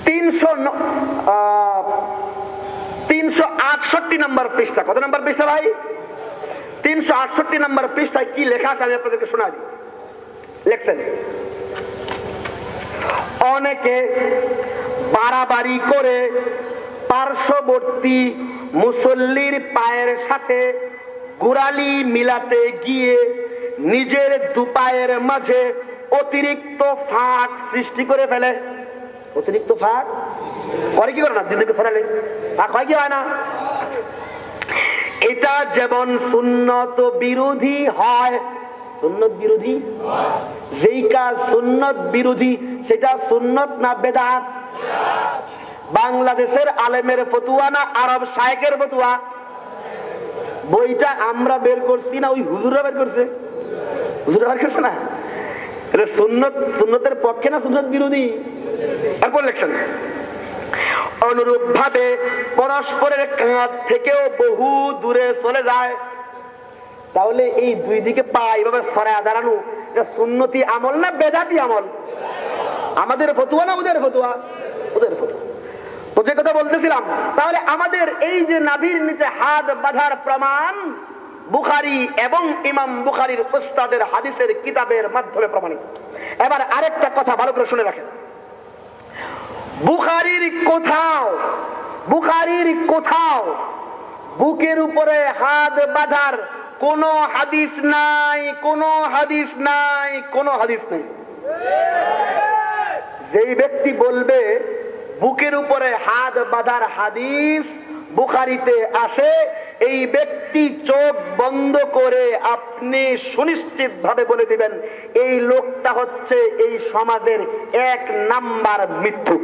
368 নম্বর পৃষ্ঠা। কত নম্বর পৃষ্ঠা ভাই? 368 নম্বর পৃষ্ঠায় কি লেখা আছে আমি আপনাদেরকে শোনাই। লেখছেন, অনেকে বাড়াবাড়ি করে পার্শ্ববর্তী মুসল্লির পায়ের সাথে গোড়ালি মিলাতে গিয়ে নিজের দুপায়ের মাঝে অতিরিক্ত ফাঁক সৃষ্টি করে ফেলে। অতিরিক্ত ফাঁক করে কি করে না? দিদিকে সরালে ফাঁক হয় কি হয় না? এটা যেমন সুন্নত বিরোধী হয়, সুন্নত বিরোধী, যেই কাজ সুন্নত বিরোধী সেটা সুন্নত না বেদাত? বাংলাদেশের আলেমের ফতুয়া না আরব শায়েখের ফতুয়া? বইটা আমরা বের করছি না ওই হুজুররা বের করছে? হুজুররা বের করছে না? এটা সুন্নত, সুন্নতের পক্ষে না সুন্নত বিরোধী? এরপর লেখছেন, অনুরূপ ভাবে পরস্পরের কাঁধ থেকেও বহু দূরে চলে যায়। তাহলে এই দুই দিকে পা এইভাবে সরায় দাঁড়ানো এটা সুন্নতি আমল না বেদাতি আমল? আমাদের ফতুয়া না ওদের ফতুয়া? ওদের ফতুয়া। তো যে কথা বলতেছিলাম, তাহলে আমাদের এই যে নাভির নিচে হাত বাঁধার প্রমাণ বুখারী এবং ইমাম বুখারীর উস্তাদের হাদিসের কিতাবের মাধ্যমে প্রমাণিত। এবার আরেকটা কথা ভালো করে শুনে রাখেন, বুখারীর কোথাও বুকের উপরে হাত বাঁধার কোন হাদিস নাই, কোন হাদিস নাই, কোন হাদিস নেই। যেই ব্যক্তি বলবে বুকের উপরে হাত বাঁধার হাদিস বুখারীতে আছে, এই ব্যক্তি চোখ বন্ধ করে আপনি সুনিশ্চিত ভাবে বলে দিবেন এই লোকটা হচ্ছে এই সমাজের 1 নাম্বার মিথ্যুক।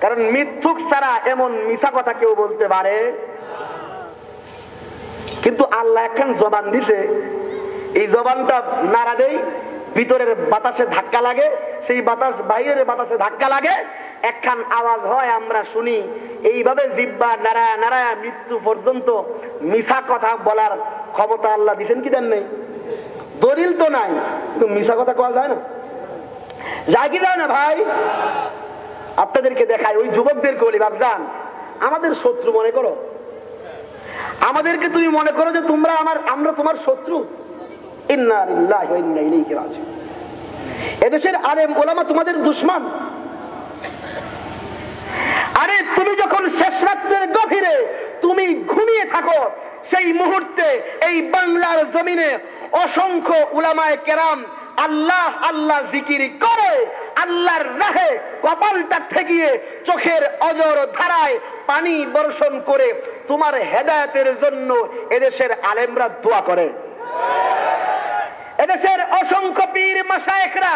কারণ মিথ্যুক ছাড়া এমন মিছা কথা কেউ বলতে পারে? কিন্তু আল্লাহ একখান জবান দিছে, এই জবানটা নাড়া দেই, ভিতরের বাতাসে ধাক্কা লাগে, সেই বাতাস বাইরের বাতাসে ধাক্কা লাগে, একখান আওয়াজ হয়, আমরা শুনি। এইভাবে জিহ্বা নাড়ায়া নাড়ায়া মৃত্যু পর্যন্ত মিছা কথা বলার ক্ষমতা আল্লাহ দিছেন কি দেন নেই? দলিল তো নাই, কিন্তু মিছা কথা কোয়া যায় না? যায় কি যায় না ভাই? আপনাদেরকে দেখায়, ওই যুবকদেরকে বলি, বাপজান আমাদের শত্রু মনে করো, আমাদেরকে তুমি মনে করো যে তোমরা আমরা তোমার শত্রু। ইন্না লিল্লাহি ওয়া ইন্না ইলাইহি রাজিউন। এদেশের আলেম ওলামা তোমাদের দুশমন। আরে তুমি যখন শেষ রাত্রের গভীরে তুমি ঘুমিয়ে থাকো, সেই মুহূর্তে এই বাংলার জমিনে অসংখ্য উলামায়ে কেরাম আল্লাহ আল্লাহ জিকির করে, আল্লাহর রাহে কপালটা ঠেকিয়ে চোখের অজর ধারায় পানি বর্ষণ করে তোমার হেদায়েতের জন্য এদেশের আলেমরা দোয়া করে। এদেশের অসংখ্য পীর মাশায়েখরা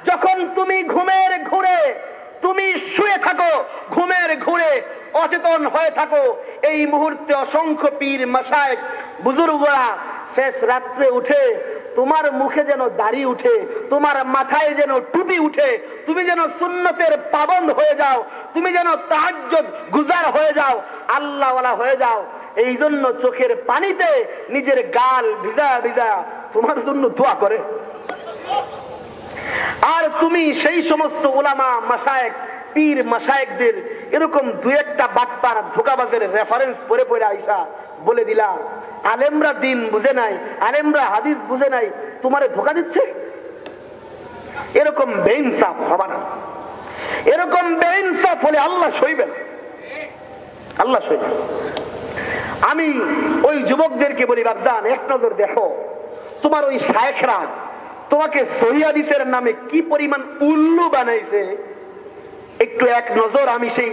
যখন তুমি ঘুমের ঘোরে তুমি শুয়ে থাকো, ঘুমের ঘোরে অচেতন হয়ে থাকো, এই মুহূর্তে অসংখ্য পীর মাশায়েখ বুজুর্গরা শেষ রাত্রে উঠে তোমার মুখে যেন দাড়ি উঠে, তোমার মাথায় যেন টুপি উঠে, তুমি যেন সুন্নতের পাবন্দ হয়ে যাও, তুমি যেন তাহাজ্জুদ গুজার হয়ে যাও, আল্লাহওয়ালা হয়ে যাও। এই জন্য চোখের পানিতে নিজের গাল ভিজা ভিজা তোমার জন্য দোয়া করে। আর তুমি সেই সমস্ত উলামা মাশায়েখ পীর মাশায়েখদের এরকম দু একটা বাটপার ধোঁকাবাজের রেফারেন্স পড়ে পড়ে আইসা বলে দিলা আলেমরা দিন বুঝে নাই, আলেমরা হাদিস বুঝে নাই, তোমারে ধোঁকা দিচ্ছে। এরকম বেইনসাফ হবে না, এরকম বেইনসাফ হলে আল্লাহ সইবেন, আল্লাহ সইবেন। আমি ওই যুবকদেরকে বলি, বাপজান এক নজর দেখো, তোমার ওই শায়েখরা তোমাকে সহিহ হাদিসের নামে কি পরিমাণ উল্লু বানাইছে, একটু এক নজর আমি সেই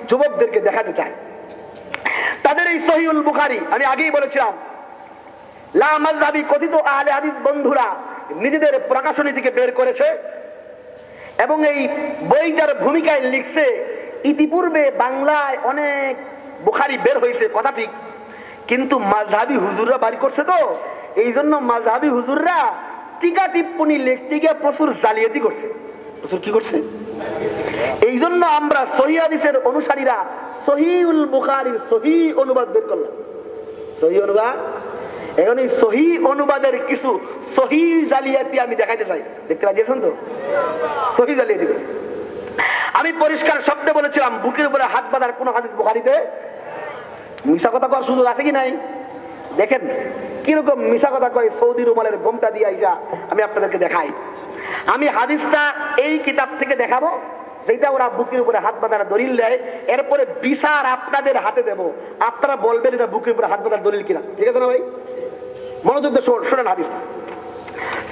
যুবকদেরকে দেখাতে চাই। তাদের এই সহিহুল বুখারী আমি আগেই বলেছিলাম, লা মাযহাবি কথিত আহলে হাদিস বন্ধুরা নিজেদের প্রকাশনী থেকে বের করেছে এবং এই বইটার ভূমিকায় লিখছে। ইতিপূর্বে বাংলায় অনেক বুখারী বের হয়েছে, কথা ঠিক, কিন্তু মাযহাবি হুজুররা বাড়ি করছে, তো এই জন্য মাযহাবি হুজুররা টিকা টিপ্পনি লিখতে গিয়ে প্রচুর জালিয়াতি করছে। প্রচুর কি করছে? এই জন্য আমরা সহিহ হাদিসের অনুসারীরা সহিহুল বুখারীর সহিহ অনুবাদ বের করলাম। সহিহ অনুবাদ, এখন এই সহিহ অনুবাদের কিছু সহিহ জালিয়াতি আমি দেখাইতে চাই। দেখতে পাচ্ছেন তো সহিহ জালিয়াতি। আমি পরিষ্কার শব্দে বলেছিলাম বুকের উপরে হাত বাঁধার কোন হাদিস বুখারীতে মিশা কথা করার সুযোগ আছে কি নাই? দেখেন কিরকম মিশা কথা কয় সৌদি রুমালের ঘোমটা দিয়ে আইসা আমি আপনাদেরকে দেখাই। আমি হাদিসটা এই কিতাব থেকে দেখাবো যেটা ওরা বুকের উপরে হাত বাঁধার দলিল দেয়, এরপরে বিচার আপনাদের হাতে দেব, আপনারা বলবেন এটা বুকের উপরে হাত বাঁধার দলিল কিনা। ঠিক আছে না ভাই? মনোযোগ দিয়ে শুনেন হাদিস।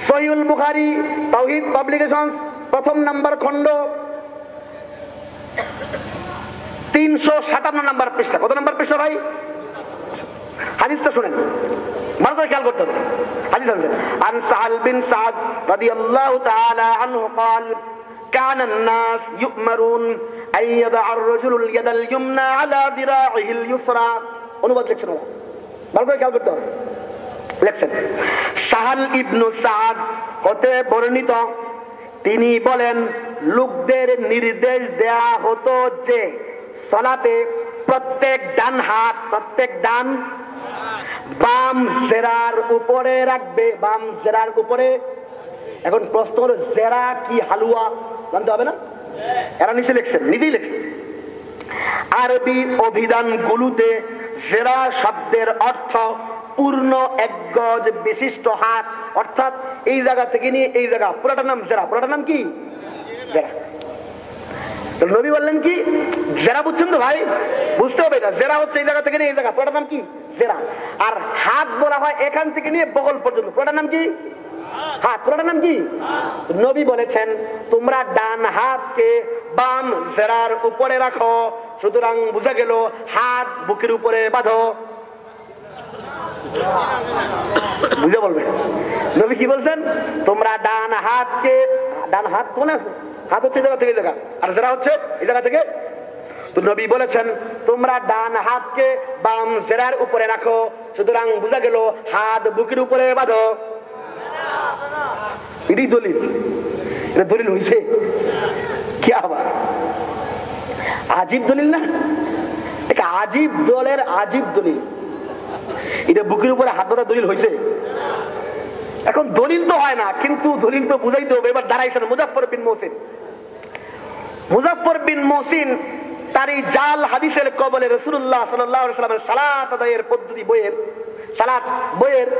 সহিহুল বুখারী তাওহীদ পাবলিকেশনস প্রথম নাম্বার খণ্ড 357 নাম্বার পৃষ্ঠা। কত নাম্বার পৃষ্ঠা ভাই? হাদিসটা শুনেন, ভালো করে খেয়াল করতে হবে। হাদিস আছে আন সাহাল বিন সাদ রাদিয়াল্লাহু তাআলা আনহু قال كان الناس يؤمرون ان يضع الرجل اليد اليمنى على ذراعه اليسرى। অনুবাদ লিখছেন, ভালো করে খেয়াল করতে হবে। লিখছেন সাহাল ইবনে সাদ হতে বর্ণিত, তিনি বলেন লোকদের নির্দেশ দেয়া হতো যে সালাতে প্রত্যেক ডান হাত, প্রত্যেক ডান বাম জেরার উপরে রাখবে, বাম জেরার উপরে। এখন প্রশ্ন হলো জেরা কি হালুয়া জানতে হবে না? এরা নিচে লিখছেন, নিজেই লিখছেন আরবি অভিধান গুলোতে জেরা শব্দের অর্থ পূর্ণ এক গজ বিশিষ্ট হাত, অর্থাৎ এই জায়গা থেকে নিয়ে এই জায়গা পুরাটার নাম জেরা। পুরাটার নাম কি? জেরা। নবী বললেন কি জেরা, বুঝছেন তো ভাই? বুঝতে হবে এটা, জেরা হচ্ছে এই জায়গা থেকে নিয়ে এই জায়গা, পুরাটার নাম কি? জেরা। আর হাত বলা হয় এখান থেকে নিয়ে বগল পর্যন্ত, পুরাটার নাম কি? হাত। পুরাটার নাম কি? নবী বলেছেন তোমরা ডান হাতকে বাম জেরার উপরে রাখো, সুতরাং বুঝা গেল হাত বুকের উপরে বাঁধো। বুঝে বলবেন নবী কি বলছেন? তোমরা ডান হাতকে, ডান হাত তো না, হাত হচ্ছে জায়গা থেকে জায়গা, আর জেরা হচ্ছে এই জায়গা থেকে। তো নবী বলেছেন তোমরা ডান হাতকে বাম জেরার উপরে রাখো, সুতরাং বুঝা গেল হাত বুকের উপরে বাঁধো। এটাই দলিল। এটা দলিল হয়েছে কি? আবার আজীব দলিল না? এটা আজীব দলের আজীব দলিল। এটা বুকের উপরে হাত বাঁধা দলিল হয়েছে। এখন দলিল তো হয় না, কিন্তু দলিল তো বুঝাইতে হবে। এবার দাঁড়াইছেন মুজাফফর বিন মহসিন। মুজাফফর বিন মহসিন তার এই জাল হাদিসের কবলে রাসূলুল্লাহ সাল্লাল্লাহু আলাইহি ওয়াসাল্লামের সালাত আদায়ের পদ্ধতি বইয়ের, সালাত বইয়ের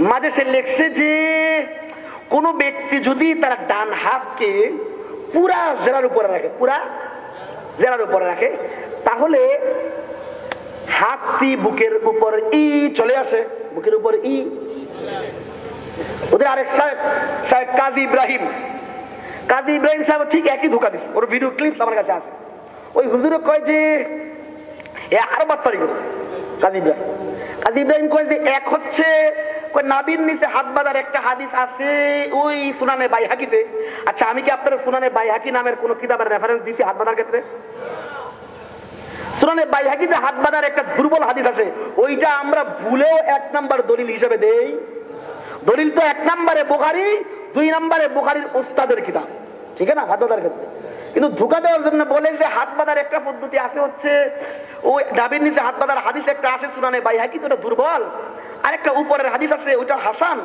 মাঝে সে লিখছে যে কোন ব্যক্তি যদি তার ডান হাতকে পুরা জেরার উপরে রাখে, পুরা জেরার উপরে রাখে, তাহলে হাতটি বুকের উপর ই চলে আসে, বুকের উপর ই। ওদের আরেক সাহেব কাজী ইব্রাহিম সাহেব ঠিক একই ধোকা দিচ্ছে, ওর ভিডিও ক্লিপ আমার কাছে আছে। ওই হুজুরে কয় যে আর বাচ্চারি করছে। কাজী ইব্রাহিম কয় যে এক হচ্ছে নাবির নিচে হাত বাঁধার একটা হাদিস আছে ওই সুনানে বাইহাকিতে। আচ্ছা, আমি কি আপনার সুনানে বাইহাকি নামের কোন কিতাবের রেফারেন্স দিচ্ছি হাত বাঁধার ক্ষেত্রে? সুনানে বাইহাকিতে হাত বাঁধার একটা দুর্বল হাদিস আছে, ওইটা আমরা ভুলেও এক নাম্বার দলিল হিসেবে দেই। দলিল তো এক নম্বরে বুখারী, দুই নম্বরে বুখারীর উস্তাদের কিতাব, ঠিক আছে না, হাত বাঁধার ক্ষেত্রে। কিন্তু ধোঁকা দেওয়ার জন্য বলে যে হাত বাঁধার একটা পদ্ধতি আছে, হচ্ছে ওই ডাবের নিচে হাত বাঁধার হাদিস একটা আছে সুনানে বাইহাকি, তো ওটা দুর্বল। আর একটা উপরের হাদিস আছে ওইটা হাসান,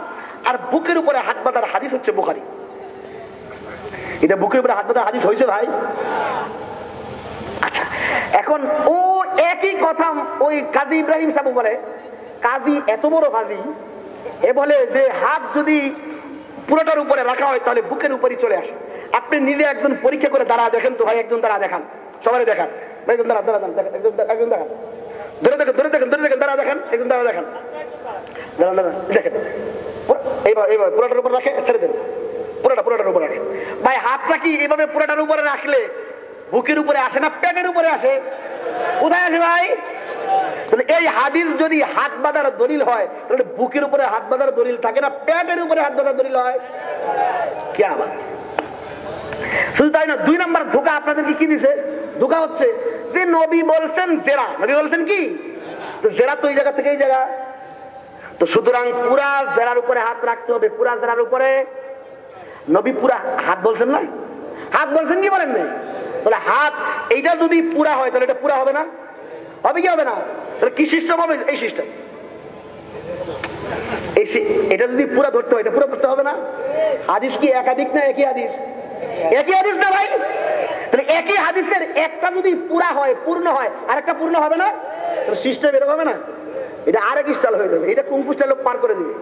আর বুকের উপরে হাত বাঁধার হাদিস হচ্ছে বুখারী। এটা বুকের উপরে হাত বাঁধার হাদিস হয়েছে ভাই? আচ্ছা, এখন ও একই কথা ওই কাজী ইব্রাহিম সাহেব বলে। কাজী এত বড় কাজী, এ বলে যে হাত যদি পুরোটার উপরে রাখা হয় তাহলে বুকের উপরই চলে আসে। আপনি নিজে একজন পরীক্ষা করে দাঁড়া দেখেন তো ভাই, একজন দাঁড়া দেখান, সবাই দেখান, একজন দাঁড়া দাঁড়া দেখেন, একজন দেখান, ধরে দেখেন, দাঁড়া দেখেন, একজন দাঁড়া দেখেন, দেখেন এইভাবে পুরোটার উপর রাখে, ছেড়ে দেন, পুরোটার উপর রাখে। ভাই হাতটা কি এইভাবে পুরোটার উপরে রাখলে বুকের উপরে আসে না পেটের উপরে আসে? কোথায় আসে ভাই? তাহলে এই হাদিস যদি হাত বাঁধার দলিল হয় তাহলে বুকের উপরে হাত বাঁধার দলিল থাকে না, পেটের উপরে হাত বাঁধার দলিল হয়? কি আবার? শুধু তাই না, দুই নম্বর ধোঁকা আপনাদেরকে কি দিছে? ধোঁকা হচ্ছে যে নবী বলছেন জেরা, নবী বলছেন কি জেরা তো এই জায়গা থেকে এই জায়গা, তো সুতরাং পুরা জেরার উপরে হাত রাখতে হবে। পুরা জেরার উপরে নবী পুরা হাত বলছেন না, হাত বলছেন কি বলেন নাই? তাহলে হাত এইটা যদি পুরা হয় তাহলে এটা পুরা হবে না? হবে কি হবে না? তাহলে কি সিস্টেম হবে? এই সিস্টেম। এটা যদি পুরা ধরতে হয়, এটা পুরা ধরতে হবে না? হাদিস কি একাধিক না একই হাদিস? একই হাদিস না ভাই? তাহলে একই হাদিসের একটা যদি পুরা হয়, পূর্ণ হয়, আর একটা পূর্ণ হবে না? সিস্টেম এরকম হবে না? এটা আরেক স্টাইল হয়ে যাবে, এটা কুংফু স্টাইল পার করে দিবে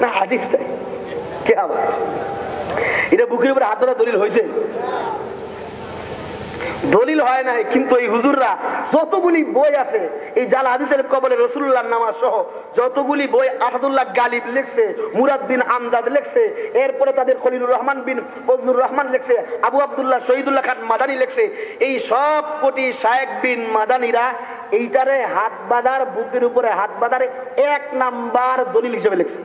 না হাদিসটাই। কে আবার এটা বুকের উপরে হাত ধরা দলিল হয়েছে? দলিল হয় নাই। কিন্তু এই হুজুররা যতগুলি বই আছে এই জাল হাদিসের কবলে রাসূলুল্লাহর নামাজ সহ যতগুলি বই আসাদুল্লাহ গালিব লিখছে, মুরাদ বিন আমজাদ লিখছে, এরপরে তাদের খলিলুর রহমান বিন ফজলুর রহমান লিখছে, আবু আব্দুল্লাহ শহীদুল্লাহ খান মাদানী লিখছে, এই সব কোটি শায়েখ বিন মাদানীরা এইটারে হাত বাঁধার, বুকের উপরে হাত বাঁধার 1 নাম্বার দলিল হিসেবে লিখছে।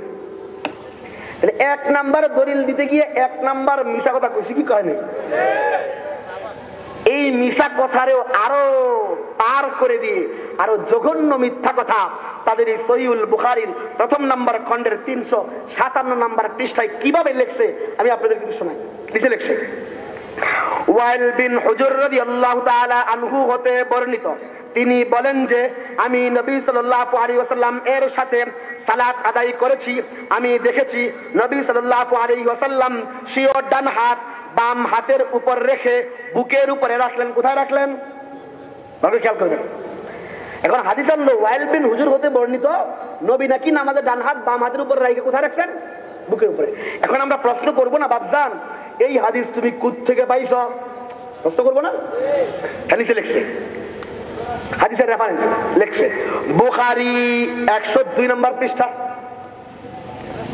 তাহলে 1 নাম্বার দলিল দিতে গিয়ে 1 নাম্বার মিশা কথা কইছি কি কয় নাই? এই মিশা কথারেও আরো পার করে দিয়ে আরো জঘন্য মিথ্যা কথা তাদের এই সহিহুল বুখারীর 1ম নাম্বার খণ্ডের 357 নাম্বার পৃষ্ঠায় কিভাবে লিখছে আমি আপনাদেরকে শোনাই। লিখে লিখছে, ওয়াইল বিন হুজর রাদিয়াল্লাহু তাআলা আনহু হতে বর্ণিত, তিনি বলেন যে আমি নবী সাল্লাল্লাহু আলাইহি ওয়াসাল্লাম এর সাথে সালাত আদায় করেছি। আমি দেখেছি নবী সাল্লাল্লাহু আলাইহি ওয়াসাল্লাম স্বীয় ডান হাত বাম হাতের উপর রেখে বুকের উপরে রাখলেন। কোথায় রাখলেন? ভাবে খেয়াল করবেন। এখন হাদিস আনলো ওয়াইল বিন হুজুর হতে বর্ণিত, নবী নাকি নামাজে ডান হাত বাম হাতের উপর রেখে কোথায় রাখলেন? বুকের উপরে। এখন আমরা প্রশ্ন করব না বাপজান এই হাদিস তুমি কোত্থেকে পাইছ? প্রশ্ন করবো না? হাদিসে লিখছে, হাদিসের রেফারেন্স লিখছে বুখারী 102 নম্বর পৃষ্ঠা।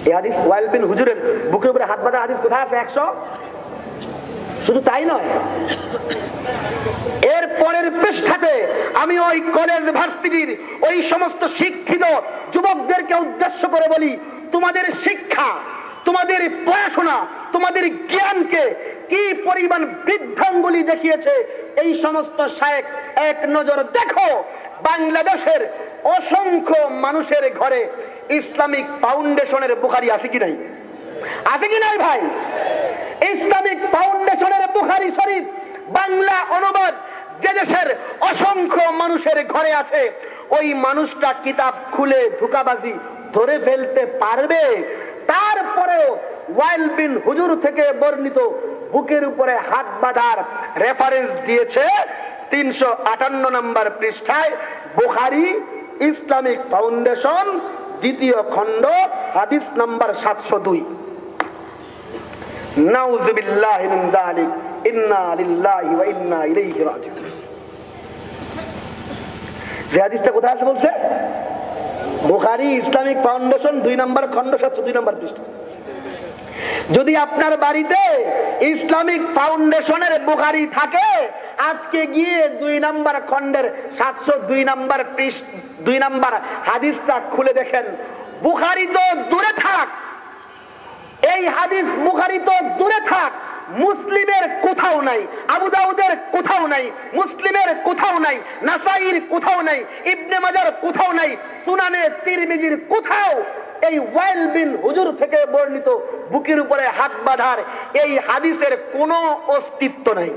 এই হাদিস ওয়াইল বিন হুজুরের বুকের উপরে হাত বাঁধা হাদিস কোথায় আছে? 100। শুধু তাই নয়, এর পরের পৃষ্ঠাতে আমি ওই কলেজ ভার্সিটির ওই সমস্ত শিক্ষিত যুবকদেরকে উদ্দেশ্য করে বলি, তোমাদের শিক্ষা, তোমাদের পড়াশোনা, তোমাদের জ্ঞানকে কি পরিমাণ বৃদ্ধাঙ্গুলি দেখিয়েছে এই সমস্ত শায়েখ। এক নজর দেখো বাংলাদেশের অসংখ্য মানুষের ঘরে ইসলামিক ফাউন্ডেশনের বুখারী আছে কি নাই? আছে কি নাই ভাই? ইসলামিক ফাউন্ডেশনের বুখারী শরীফ বাংলা অনুবাদ যে দেশের অসংখ্য মানুষের ঘরে আছে, ওই মানুষটা কিতাব খুলে ধোঁকাবাজি ধরে ফেলতে পারবে? তারপরেও ওয়াইল বিন হুজুর থেকে বর্ণিত বুকের উপরে হাত বাঁধার রেফারেন্স দিয়েছে 358 নম্বর পৃষ্ঠায় বুখারী ইসলামিক ফাউন্ডেশন 2য় খণ্ড হাদিস নাম্বার 702। নাউযুবিল্লাহি মিন যালিক, ইন্না লিল্লাহি ওয়া ইন্না ইলাইহি রাজিউন। যে হাদিসটা কোথায় আছে বলছে? বুখারী ইসলামিক ফাউন্ডেশন 2 নম্বর খণ্ড 702 নম্বর পৃষ্ঠা। যদি আপনার বাড়িতে ইসলামিক ফাউন্ডেশনের বুখারী থাকে, আজকে গিয়ে 2 নম্বর খণ্ডের 702 নম্বর 2 নম্বর হাদিসটা খুলে দেখেন। বুখারী তো দূরে থাক, এই হাদিস বুখারী তো দূরে থাক, মুসলিমের কোথাও নাই, আবু দাউদের কোথাও নাই, মুসলিমের কোথাও নাই, নাসাইর কোথাও নাই, ইবনে মাজার কোথাও নাই, সুনানে তিরমিজির কোথাও এই ওয়াইল বিন হুজুর থেকে বর্ণিত বুকের উপরে হাত বাঁধার এই হাদিসের কোনো অস্তিত্ব নাই।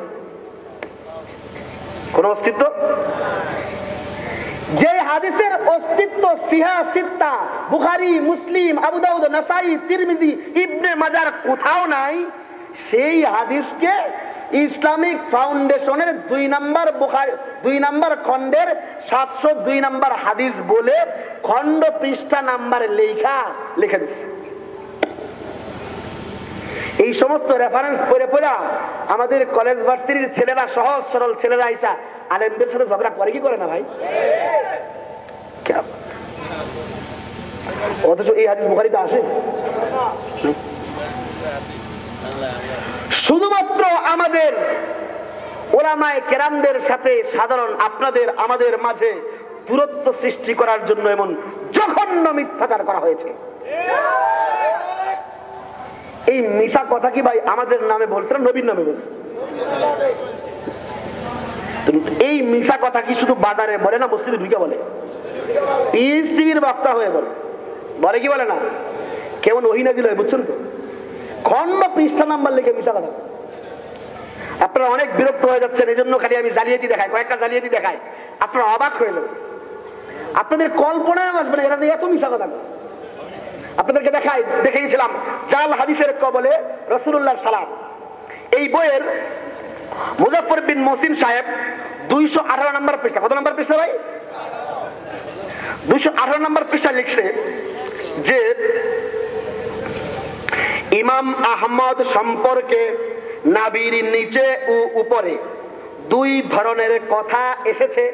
কোন অস্তিত্ব? যে হাদিসের অস্তিত্ব সিহা সিত্তা বুখারী, মুসলিম, আবু দাউদ, নাসাই, তিরমিজি, ইবনে মাজার কোথাও নাই, সেই হাদিসকে ইসলামিক ফাউন্ডেশনের 2 নম্বর বুখারী 2 নম্বর খণ্ডের 702 নম্বর হাদিস বলে খণ্ড পৃষ্ঠা নাম্বার লিখে দিচ্ছে। এই সমস্ত রেফারেন্স পড়ে পড়া আমাদের কলেজ ভার্সিটির ছেলেরা, সহজ সরল ছেলেরা আইসা আলেমদের সাথে ঝগড়া করে কি করে না ভাই? অথচ এই হাদিস বুখারীতে আছে। শুধুমাত্র আমাদের ওলামায়ে কেরামদের সাথে সাধারণ আপনাদের আমাদের মাঝে দূরত্ব সৃষ্টি করার জন্য এমন জঘন্য মিথ্যাচার করা হয়েছে। এই মিশা কথা কি ভাই আমাদের নামে বলছে না নবীর নামে বলছে? এই মিশা কথা কি শুধু বাজারে বলে না মসজিদে ঢুকে বলে? পিএস টিভির বক্তা হয়ে বলে। বলে কি বলে না? কেমন ওহী নাযিল হয় বুঝছেন তো? খন্ড পৃষ্ঠা নাম্বার লিখে মিশা কথা। আপনারা অনেক বিরক্ত হয়ে যাচ্ছেন, এই জন্য খালি আমি জালিয়াতি দেখাই, কয়েকটা জালিয়াতি দেখাই, আপনারা অবাক হয়ে যাবেন। আপনাদের কল্পনায় আসবে না এরা এত মিশা কথা। আপনাদেরকে দেখিয়েছিলাম জাল হাদিসের কবলে রাসূলুল্লাহ সালাম। এই বইয়ের মুজাফফর বিন মহসিন সাহেব 218 নম্বর পৃষ্ঠা, কত নম্বর পৃষ্ঠা ভাই? 218 নম্বর পৃষ্ঠা লিখছে যে ইমাম আহমদ সম্পর্কে নাবির নিচে ও উপরে দুই ধরনের কথা এসেছে।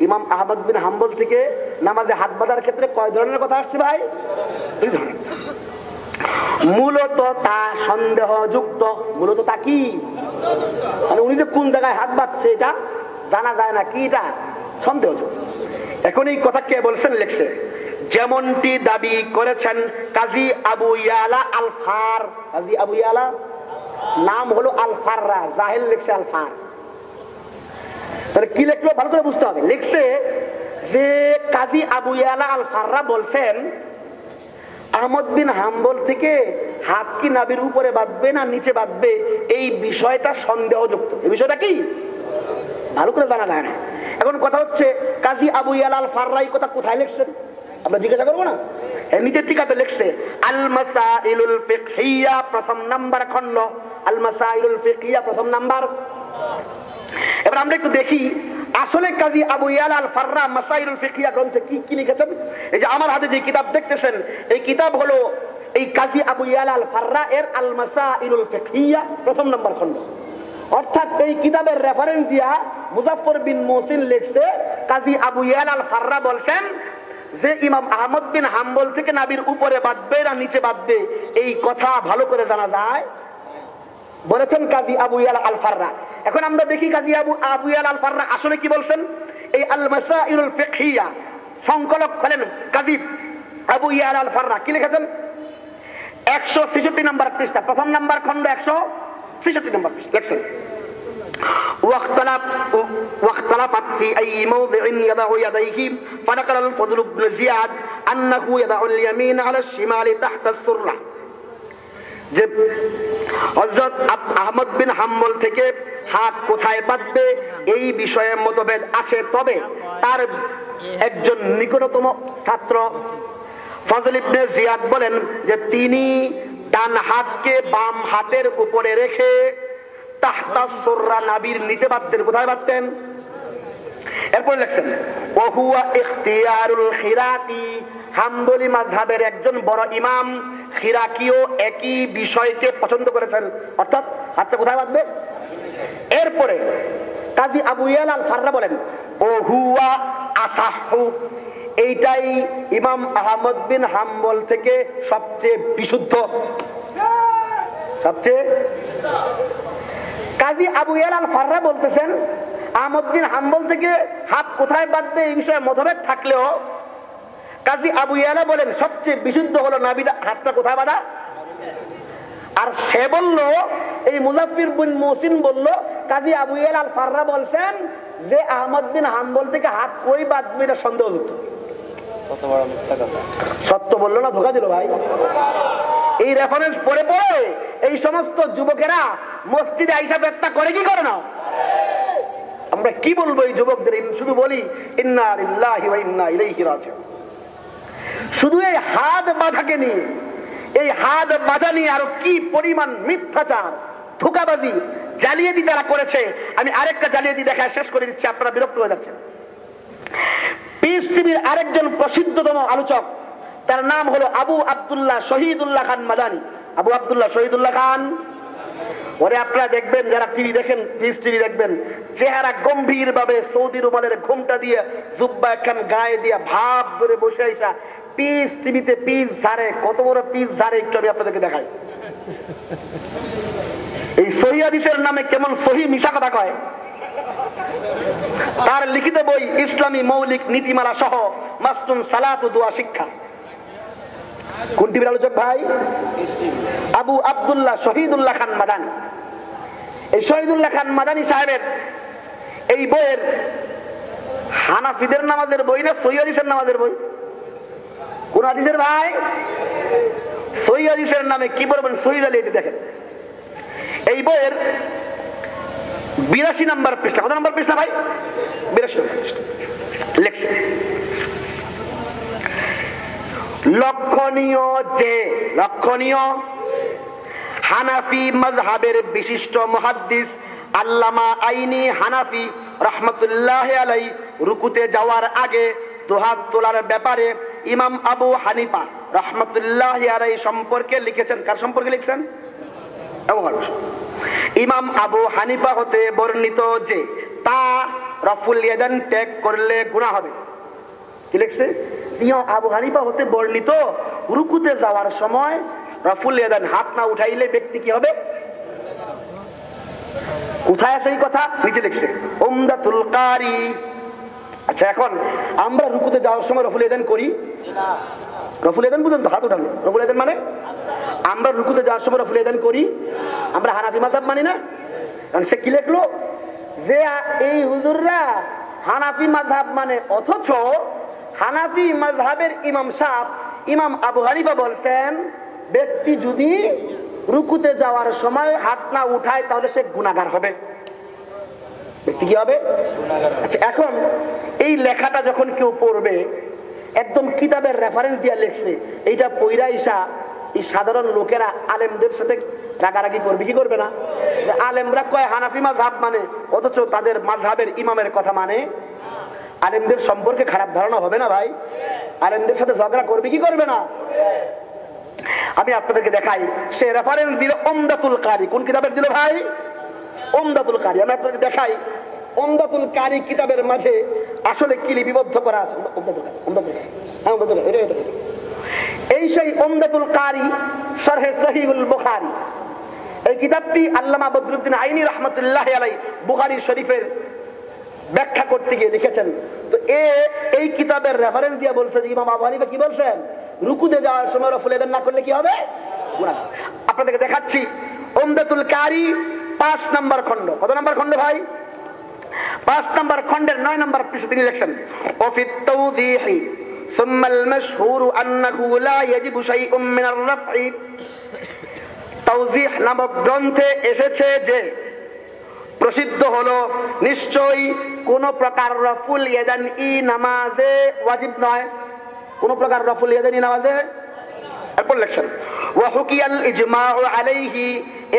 ইমাম আহমদ বিন হাম্বল থেকে নামাজে হাত বাঁধার ক্ষেত্রে কয় ধরনের কথা আসছে ভাই? দুই ধরনের। মূলত তা সন্দেহযুক্ত। মূলত তা কি? মানে উনি যে কোন জায়গায় হাত বাঁধছে এটা জানা যায় না, কি এটা সন্দেহযুক্ত। এখন এই কথা কে বলছেন? লিখছে যেমনটি দাবি করেছেন কাজী আবু ইয়ালা আল ফার। কাজী আবু ইয়ালা নাম হলো আল ফাররা, জাহেল লিখছে আল ফার। তাহলে কি লিখলো ভালো করে বুঝতে হবে। লিখছে যে কাজী আবু ইয়ালা আল ফাররা বলছেন আহমদ বিন হাম্বল থেকে হাত কি নাবির উপরে বাঁধবে না নিচে বাঁধবে এই বিষয়টা সন্দেহযুক্ত। এই বিষয়টা কি ভালো করে জানা যায় না। এখন কথা হচ্ছে কাজী আবু ইয়ালা আল ফাররা এই কথা কোথায় লিখছেন আমরা জিজ্ঞাসা করবো না? নিচের টিকাতে লিখছে আল মাসাইলুল ফিকহিয়া প্রথম নাম্বার খণ্ড, আল মাসাইলুল ফিকহিয়া প্রথম নাম্বার। এবার আমরা একটু দেখি আসলে কাজী আবু ইয়ালা আল ফাররা মাসাইলুল ফিকহিয়া গ্রন্থে কি কি লিখেছেন। এই যে আমার হাতে যে কিতাব দেখতেছেন এই কিতাব হলো এই কাজী আবু ইয়ালা আল ফাররা এর আল মাসাইলুল ফিকহিয়া প্রথম নাম্বার খণ্ড। অর্থাৎ এই কিতাবের রেফারেন্স দিয়া মুজাফফর বিন মহসিন লিখছে কাজী আবু ইয়ালা আল ফাররা বলছেন যে ইমাম আহমদ বিন হাম্বল থেকে নাবির উপরে বাঁধবে না নিচে বাঁধবে এই কথা ভালো করে জানা যায়, বলেছেন কাজী আবু ইয়ালা আল ফাররা। এখন আমরা দেখি কাজী আবু ইয়ালা আল ফাররা আসলে কি বলছেন। এই আল মাসাইলুল ফিকহিয়া সংকলক হলেন কাজী আবু ইয়ালা আল ফাররা। কি লিখেছেন? 166 নম্বর পৃষ্ঠা, প্রথম নাম্বার খণ্ড 166 নম্বর পৃষ্ঠা লিখছেন واختلفت في أي موضع يضع يديه فنقل الفضل بن زياد أنه يضع اليمين على الشمال تحت السرة। যে হযরত আহমদ বিন হাম্বল থেকে হাত কোথায় বাঁধবে এই বিষয়ে মতভেদ আছে, তবে তার একজন নিকটতম ছাত্র ফজল ইবনে জিয়াদ বলেন যে তিনি ডান হাতকে বাম হাতের উপরে রেখে তাহতা সুররা নাবির নিচে বাঁধতেন। কোথায় বাঁধতেন? এরপর লিখছেন ওহুয়া ইখতিয়ারুল খিরাকি। হাম্বলি মাযহাবের একজন বড় ইমাম খিরাকিও একই বিষয়কে পছন্দ করেছেন, অর্থাৎ হাতটা কোথায় বাঁধবে। এরপরে কাজী আবু ইয়ালা আল ফাররা বলেন ওহুয়া আসাহু, এইটাই ইমাম আহমদ বিন হাম্বল থেকে সবচেয়ে বিশুদ্ধ, সবচেয়ে। কাজী আবু ইয়ালা আল ফাররা বলতেছেন আহমদ বিন হাম্বল থেকে হাত কোথায় বাঁধবে এই বিষয়ে মতভেদ থাকলেও কাজী আবু ইয়ালা বলেন সবচেয়ে বিশুদ্ধ হলো নাবিটা হাতটা কোথায় বাঁধা। আর সে বলল এই মুজাফফর বিন মহসিন বলল কাজী আবু ইয়ালা আল ফাররা বলছেন যে আহমদ বিন হাম্বল থেকে হাত কই বাঁধবে এটা সন্দেহযুক্ত। কত বড় মিথ্যা কথা! সত্য বললো না ধোঁকা দিল ভাই। এই রেফারেন্স পড়ে পড়ে এই সমস্ত যুবকেরা মসজিদে আইসা ব্যাখ্যা করে কি করে না? আমরা কি বলবো এই যুবকদের? শুধু বলি ইন্না লিল্লাহি ওয়া ইন্না ইলাইহি রাজিউন। শুধু এই হাত বাঁধাকে নিয়ে, এই হাত বাঁধা নিয়ে আরো কি পরিমাণ মিথ্যাচার, ধোঁকাবাজি, জালিয়াতি তারা করেছে। আমি আরেকটা জালিয়াতি দেখায় শেষ করে দিচ্ছি, আপনারা বিরক্ত হয়ে যাচ্ছেন। পিস টিভির আরেকজন প্রসিদ্ধতম আলোচক, তার নাম হলো আবু আব্দুল্লাহ শহীদুল্লাহ খান মাদানী। আবু আব্দুল্লাহ শহীদুল্লাহ খান, ওরে আপনারা দেখবেন যারা টিভি দেখেন, পিস টিভি দেখবেন, চেহারা গম্ভীর ভাবে সৌদি রুমালের ঘোমটা দিয়ে জুব্বা একখান গায়ে দিয়ে ভাব ধরে বসে আইসা পিস টিভিতে পিস ঝাড়ে। কত বড় পিস ঝাড়ে একটু আমি আপনাদেরকে দেখাই। এই সহিহ হাদিসের নামে কেমন সহি মিশা কথা কয়। তার লিখিত বই ইসলামী মৌলিক নীতিমালা সহ মাসনুন সালাত ও দোয়া শিক্ষা। কোন টিভির আলোচক ভাই? আবু আব্দুল্লাহ শহীদুল্লাহ খান মাদানী। এই শহীদুল্লাহ খান মাদানী সাহেবের এই বইয়ের হানাফিদের নামাজের বই না সহিহ হাদিসের নামাজের বই? কোন হাদিসের ভাই? সহিহ হাদিসের নামে কি বলবেন? শহীদ আলী। দেখেন এই বইয়ের 82 নম্বর পৃষ্ঠা। কত নম্বর পৃষ্ঠা ভাই? 82 নম্বর পৃষ্ঠা। লেখছে লক্ষণীয় হানাফি মাযহাবের বিশিষ্ট মুহাদ্দিস আল্লামা আইনি হানাফি রাহমাতুল্লাহি আলাইহি রুকুতে যাওয়ার আগে দুহাত তোলার ব্যাপারে ইমাম আবু হানিফা রাহমাতুল্লাহি আলাইহি সম্পর্কে লিখেছেন। কার সম্পর্কে লিখছেন? ইমাম আবু হানিফা হতে বর্ণিত যে তা রফুল ইয়াদান ত্যাগ করলে গুনাহ হবে। কি লিখছে? ইমাম আবু হানিফা হতে বর্ণিত রুকুতে যাওয়ার সময় রফুল ইয়াদান হাত না উঠাইলে ব্যক্তি কি হবে? কোথায় আছে এই কথা? নিচে লিখছে উমদাতুল কারি। আচ্ছা, এখন আমরা রুকুতে যাওয়ার সময় রফুল ইয়াদান করি না? রফুল ইয়াদান বুঝেন তো? হাত উঠানো রফুল ইয়াদান মানে আমরা রুকুতে যাওয়ার সময় রফুল ইয়াদান করি। আমরা হানাফি মাযহাব মানি না? কারণ সে কি লিখলো যে এই হুজুররা হানাফি মাযহাব মানে, অথচ হানাফি মাযহাবের ইমাম সাহেব ইমাম আবু হানিফা বলতেন ব্যক্তি যদি রুকুতে যাওয়ার সময় হাত না উঠায় তাহলে সে গুনাহগার হবে। ব্যক্তি কি হবে? আচ্ছা, এখন এই লেখাটা যখন কেউ পড়বে, একদম কিতাবের রেফারেন্স দিয়ে লিখছে, এইটা পইরা ইসা এই সাধারণ লোকেরা আলেমদের সাথে রাগারাগি করবে কি করবে না? আলেমরা কয় হানাফি মাযহাব মানে, অথচ তাদের মাযহাবের ইমামের কথা মানে। আলেমদের সম্পর্কে খারাপ ধারণা হবে না ভাই? আলেমদের সাথে ঝগড়া করবে কি করবে না? আমি আপনাদেরকে দেখাই, সে রেফারেন্স দিল উমদাতুল কারি। কোন কিতাবের দিল ভাই? উমদাতুল কারি। আমি আপনাদেরকে দেখাই উমদাতুল কারি কিতাবের মাঝে আসলে কি লিপিবদ্ধ করা আছে। এই সেই উমদাতুল কারি শরহে সহিহুল বুখারী, এই কিতাবটি আল্লামা বদরুদ্দিন আইনি রাহমাতুল্লাহি আলাইহি বুখারী শরীফের ব্যাখ্যা করতে গিয়ে লিখেছেন। তো এই কিতাবের রেফারেন্স দিয়ে বলছে যে ইমাম আবু হানিফা কি বলছেন? রুকুতে যাওয়ার সময় রফুল ইয়াদান না করলে কি হবে? গুনাহ। আপনাদেরকে দেখাচ্ছি উমদাতুল কারি 5 নম্বর খণ্ড। কত নম্বর খণ্ড ভাই? 5 নম্বর খণ্ডের 9 নম্বর পৃষ্ঠা তিনি লিখছেন ওয়াফিত তাওদীহি সুম্মা আল মাশহুর আন্নাহু লা ইয়াজিবু শাইউম মিনার রাফঈ। তাওযীহ নামক গ্রন্থে এসেছে যে প্রসিদ্ধ হলো নিশ্চয়ই কোন প্রকার রফুল ইয়াদান নামাজে ওয়াজিব নয়। কোন প্রকার রফুল ইয়াদান নামাজে এরপর লিখছেন ওয়া হুকিয়াল ইজমাউ আলাইহি,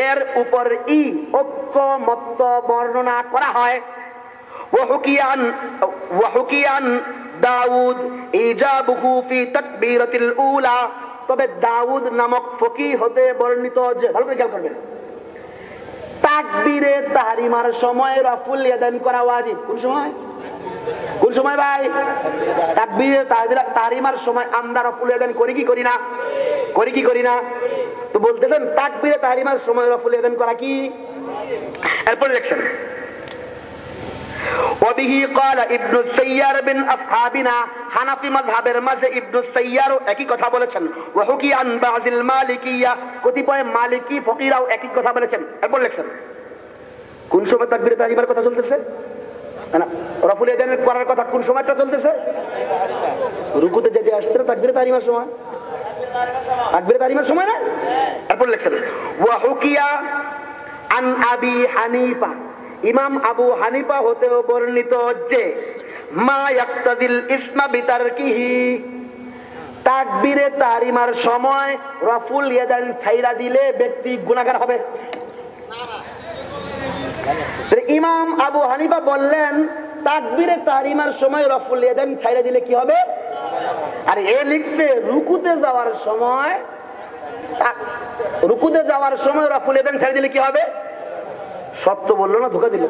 এর উপর ঐক্যমত্য বর্ণনা করা হয়। ওয়া হুকিয়ান দাউদ ইজাবুহু ফি তাকবীরাতিল উলা, তবে দাউদ নামক ফকিহ হতে বর্ণিত যে, ভালো করে খেয়াল করবেন, তাকবীরে তাহরিমার সময় রফুল ইয়াদান করা ওয়াজিব। কোন সময়? কোন সময় ভাই? তাকবীরে তাহরিমার সময় আমরা রফুল ইয়াদান করি কি করি না? করি কি করি না? তো বলতেছেন তাকবীরে তাহরিমার সময় রফুল ইয়াদান করা কি? এরপর লিখছেন ওয়াবিহি ক্বালা ইবনু সাইয়ার বিন আসহাবিনা, হানাফি মাযহাবের মাঝে ইবনু সাইয়ারও একই কথা বলেছেন। ওয়া হুকিয়ান বাযিল মালিকিয়া, কতিপয় মালিকি ফকিরাও একই কথা বলেছেন। এরপর লিখছেন কোন সময় তাকবীরে তাহরিমার কথা চলতেছে? না, রফুল ইয়াদান করার কথা কোন সময়টা চলতেছে? রুকুতে যেতে আসছে তাকবীরে তাহরিমার সময়, তাকবীরে তাহরিমার সময় না? এরপর লিখছেন ওয়া হুকিয়া আন আবি হানিফা, ইমাম আবু হানিফা হতেও বর্ণিত যে মা ইয়াক্তাদিল ইসমা বিতারকিহি, তাকবীরে তাহরিমার সময় রফুল ইয়াদান ছাইরা দিলে ব্যক্তি গুনাহগার হবে। ইমাম আবু হানিফা বললেন তাকবীরে তাহরিমার সময় রফুল ইয়াদান ছাইরা দিলে কি হবে? আর এ লিখছে রুকুতে যাওয়ার সময় রফুল ইয়াদান ছাইরা দিলে কি হবে? সত্য বললো না ধোঁকা দিল?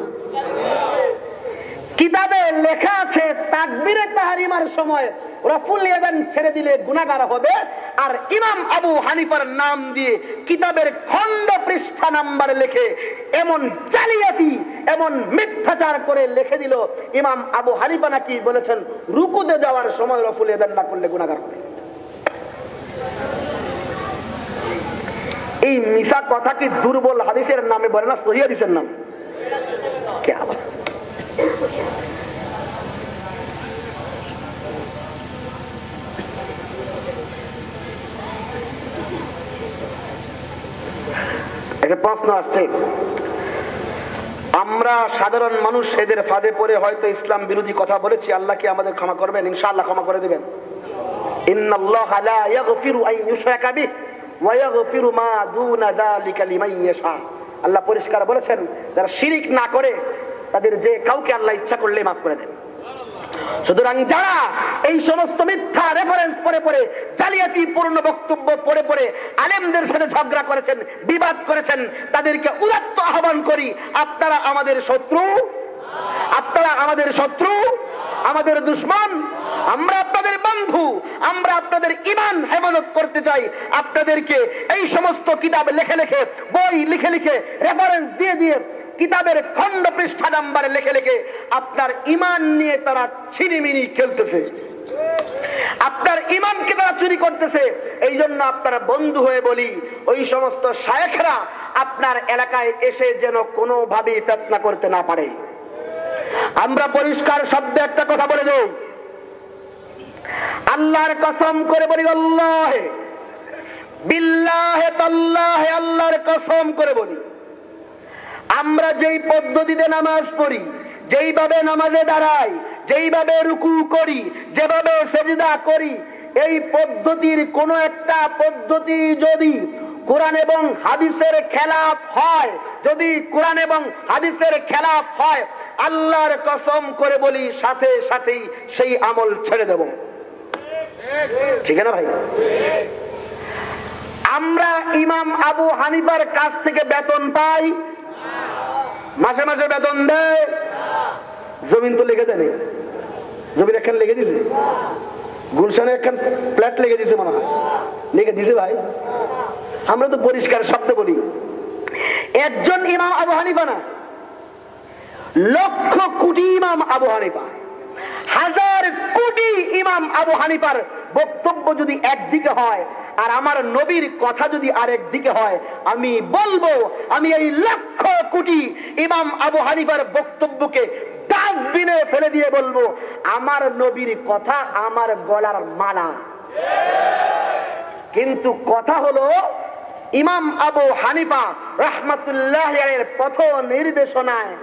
কিতাবে লেখা আছে তাকবীরে তাহরিমার সময় রফুল ইয়াদান ছেড়ে দিলে গুনাহগার হবে, আর ইমাম আবু হানিফার নাম দিয়ে কিতাবের খণ্ড পৃষ্ঠা নাম্বার লিখে এমন জালিয়াতি, এমন মিথ্যাচার করে লিখে দিল ইমাম আবু হানিফা নাকি বলেছেন রুকুতে যাওয়ার সময় রফুল ইয়াদান না করলে গুনাহগার হবে। এই মিশা কথা কি দুর্বল হাদিসের নামে বলে না সহিহ হাদিসের নাম? কে আবার প্রশ্ন আসছে, আমরা সাধারণ মানুষ এদের ফাঁদে পড়ে হয়তো ইসলাম বিরোধী কথা বলেছি, আল্লাহ কি আমাদের ক্ষমা করবেন? ইনশাআল্লাহ ক্ষমা করে দিবেন। ইন্নাল্লাহা লা ইয়াগফিরু আন ইউশরাকা বিহি ওয়া ইয়াগফিরু মা দুনা যালিকা লিমান ইয়াশা। আল্লাহ পরিষ্কার বলেছেন, যারা শিরিক না করে তাদের যে কাউকে আল্লাহ ইচ্ছা করলে মাফ করে দেন। সুতরাং যারা এই সমস্ত মিথ্যা রেফারেন্স পড়ে পড়ে, জালিয়াতি পূর্ণ বক্তব্য পড়ে পড়ে আলেমদের সাথে ঝগড়া করেছেন, বিবাদ করেছেন, তাদেরকে উদাত্ত আহ্বান করি, আপনারা আমাদের শত্রু, আপনারা আমাদের শত্রু, আমাদের দুশমন, আমরা আপনাদের বন্ধু, আমরা আপনাদের ঈমান হেফাজত করতে চাই। আপনাদেরকে এই সমস্ত কিতাব লিখে লিখে, বই লিখে লিখে, রেফারেন্স দিয়ে দিয়ে, কিতাবের খণ্ড পৃষ্ঠা নাম্বার লিখে লিখে আপনার ঈমান নিয়ে তারা ছিনিমিনি খেলতেছে, আপনার ঈমানকে তারা চুরি করতেছে। এই জন্য আপনারা বন্ধু হয়ে বলি, ওই সমস্ত শায়েখরা আপনার এলাকায় এসে যেন কোনোভাবেই ফিতনা করতে না পারে। আমরা পরিষ্কার শব্দে একটা কথা বলে দেই, আল্লাহর কসম করে বলি, আল্লাহে বিল্লাহে তাল্লাহে, আল্লাহর কসম করে বলি, আমরা যেই পদ্ধতিতে নামাজ পড়ি, যেইভাবে নামাজে দাঁড়াই, যেইভাবে রুকু করি, যেভাবে সেজদা করি, এই পদ্ধতির কোন একটা পদ্ধতি যদি কোরআন এবং হাদিসের খেলাফ হয়, যদি কোরআন এবং হাদিসের খেলাফ হয়, আল্লাহর কসম করে বলি সাথে সাথেই সেই আমল ছেড়ে দেব। ঠিক না ভাই? আমরা ইমাম আবু হানিফার কাছ থেকে বেতন পাই, মাসে মাসে বেতন দেয়, জমিন তো লেগে দেয়, জমির একখান লেগে দিছে, গুলশানে একখান প্ল্যাট লেগে দিছে, মনে হয় লেগে দিছে ভাই। আমরা তো পরিষ্কার শব্দে বলি, একজন ইমাম আবু হানিফা না, লক্ষ কোটি ইমাম আবু হানিফা, হাজার কোটি ইমাম আবু হানিফার বক্তব্য যদি একদিকে হয় আর আমার নবীর কথা যদি আরেক দিকে হয়, আমি বলবো, আমি এই লক্ষ কোটি ইমাম আবু হানিফার বক্তব্যকে ডাস্টবিনে ফেলে দিয়ে বলবো, আমার নবীর কথা আমার গলার মালা। কিন্তু কথা হলো, ইমাম আবু হানিফা রাহমাতুল্লাহ আলাইহির পথ নির্দেশনায়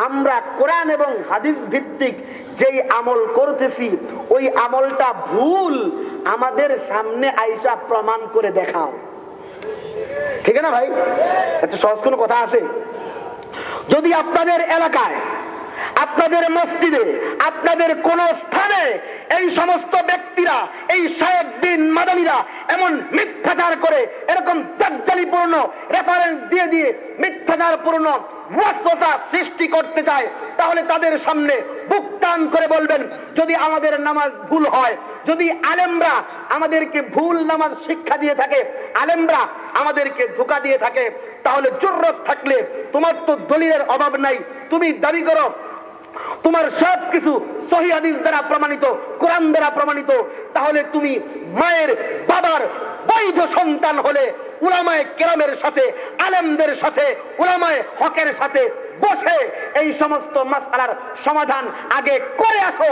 আমরা কোরআন এবং হাদিস ভিত্তিক যেই আমল করতেছি, ওই আমলটা ভুল, আমাদের সামনে আইসা প্রমাণ করে দেখাও। ঠিক না ভাই? একটা সহজ কোনো কথা আছে? যদি আপনাদের এলাকায়, আপনাদের মসজিদে, আপনাদের কোন স্থানে এই সমস্ত ব্যক্তিরা, এই শায়েখ বিন মাদানীরা এমন মিথ্যাচার করে, এরকম দাজ্জালিপূর্ণ রেফারেন্স দিয়ে দিয়ে মিথ্যাচারপূর্ণ ওয়াসওয়াসা সৃষ্টি করতে চায়, তাহলে তাদের সামনে বুক টান করে বলবেন, যদি আমাদের নামাজ ভুল হয়, যদি আলেমরা আমাদেরকে ভুল নামাজ শিক্ষা দিয়ে থাকে, আলেমরা আমাদেরকে ধোঁকা দিয়ে থাকে, তাহলে জরুরত থাকলে, তোমার তো দলিলের অভাব নাই, তুমি দাবি করো তোমার সবকিছু সহিহ হাদিস দ্বারা প্রমাণিত, কোরআন দ্বারা প্রমাণিত, তাহলে তুমি মায়ের বাবার বৈধ সন্তান হলে উলামায়ে কেরামের সাথে, আলেমদের সাথে, উলামায়ে হকের সাথে বসে এই সমস্ত মাসআলার সমাধান আগে করে আসো।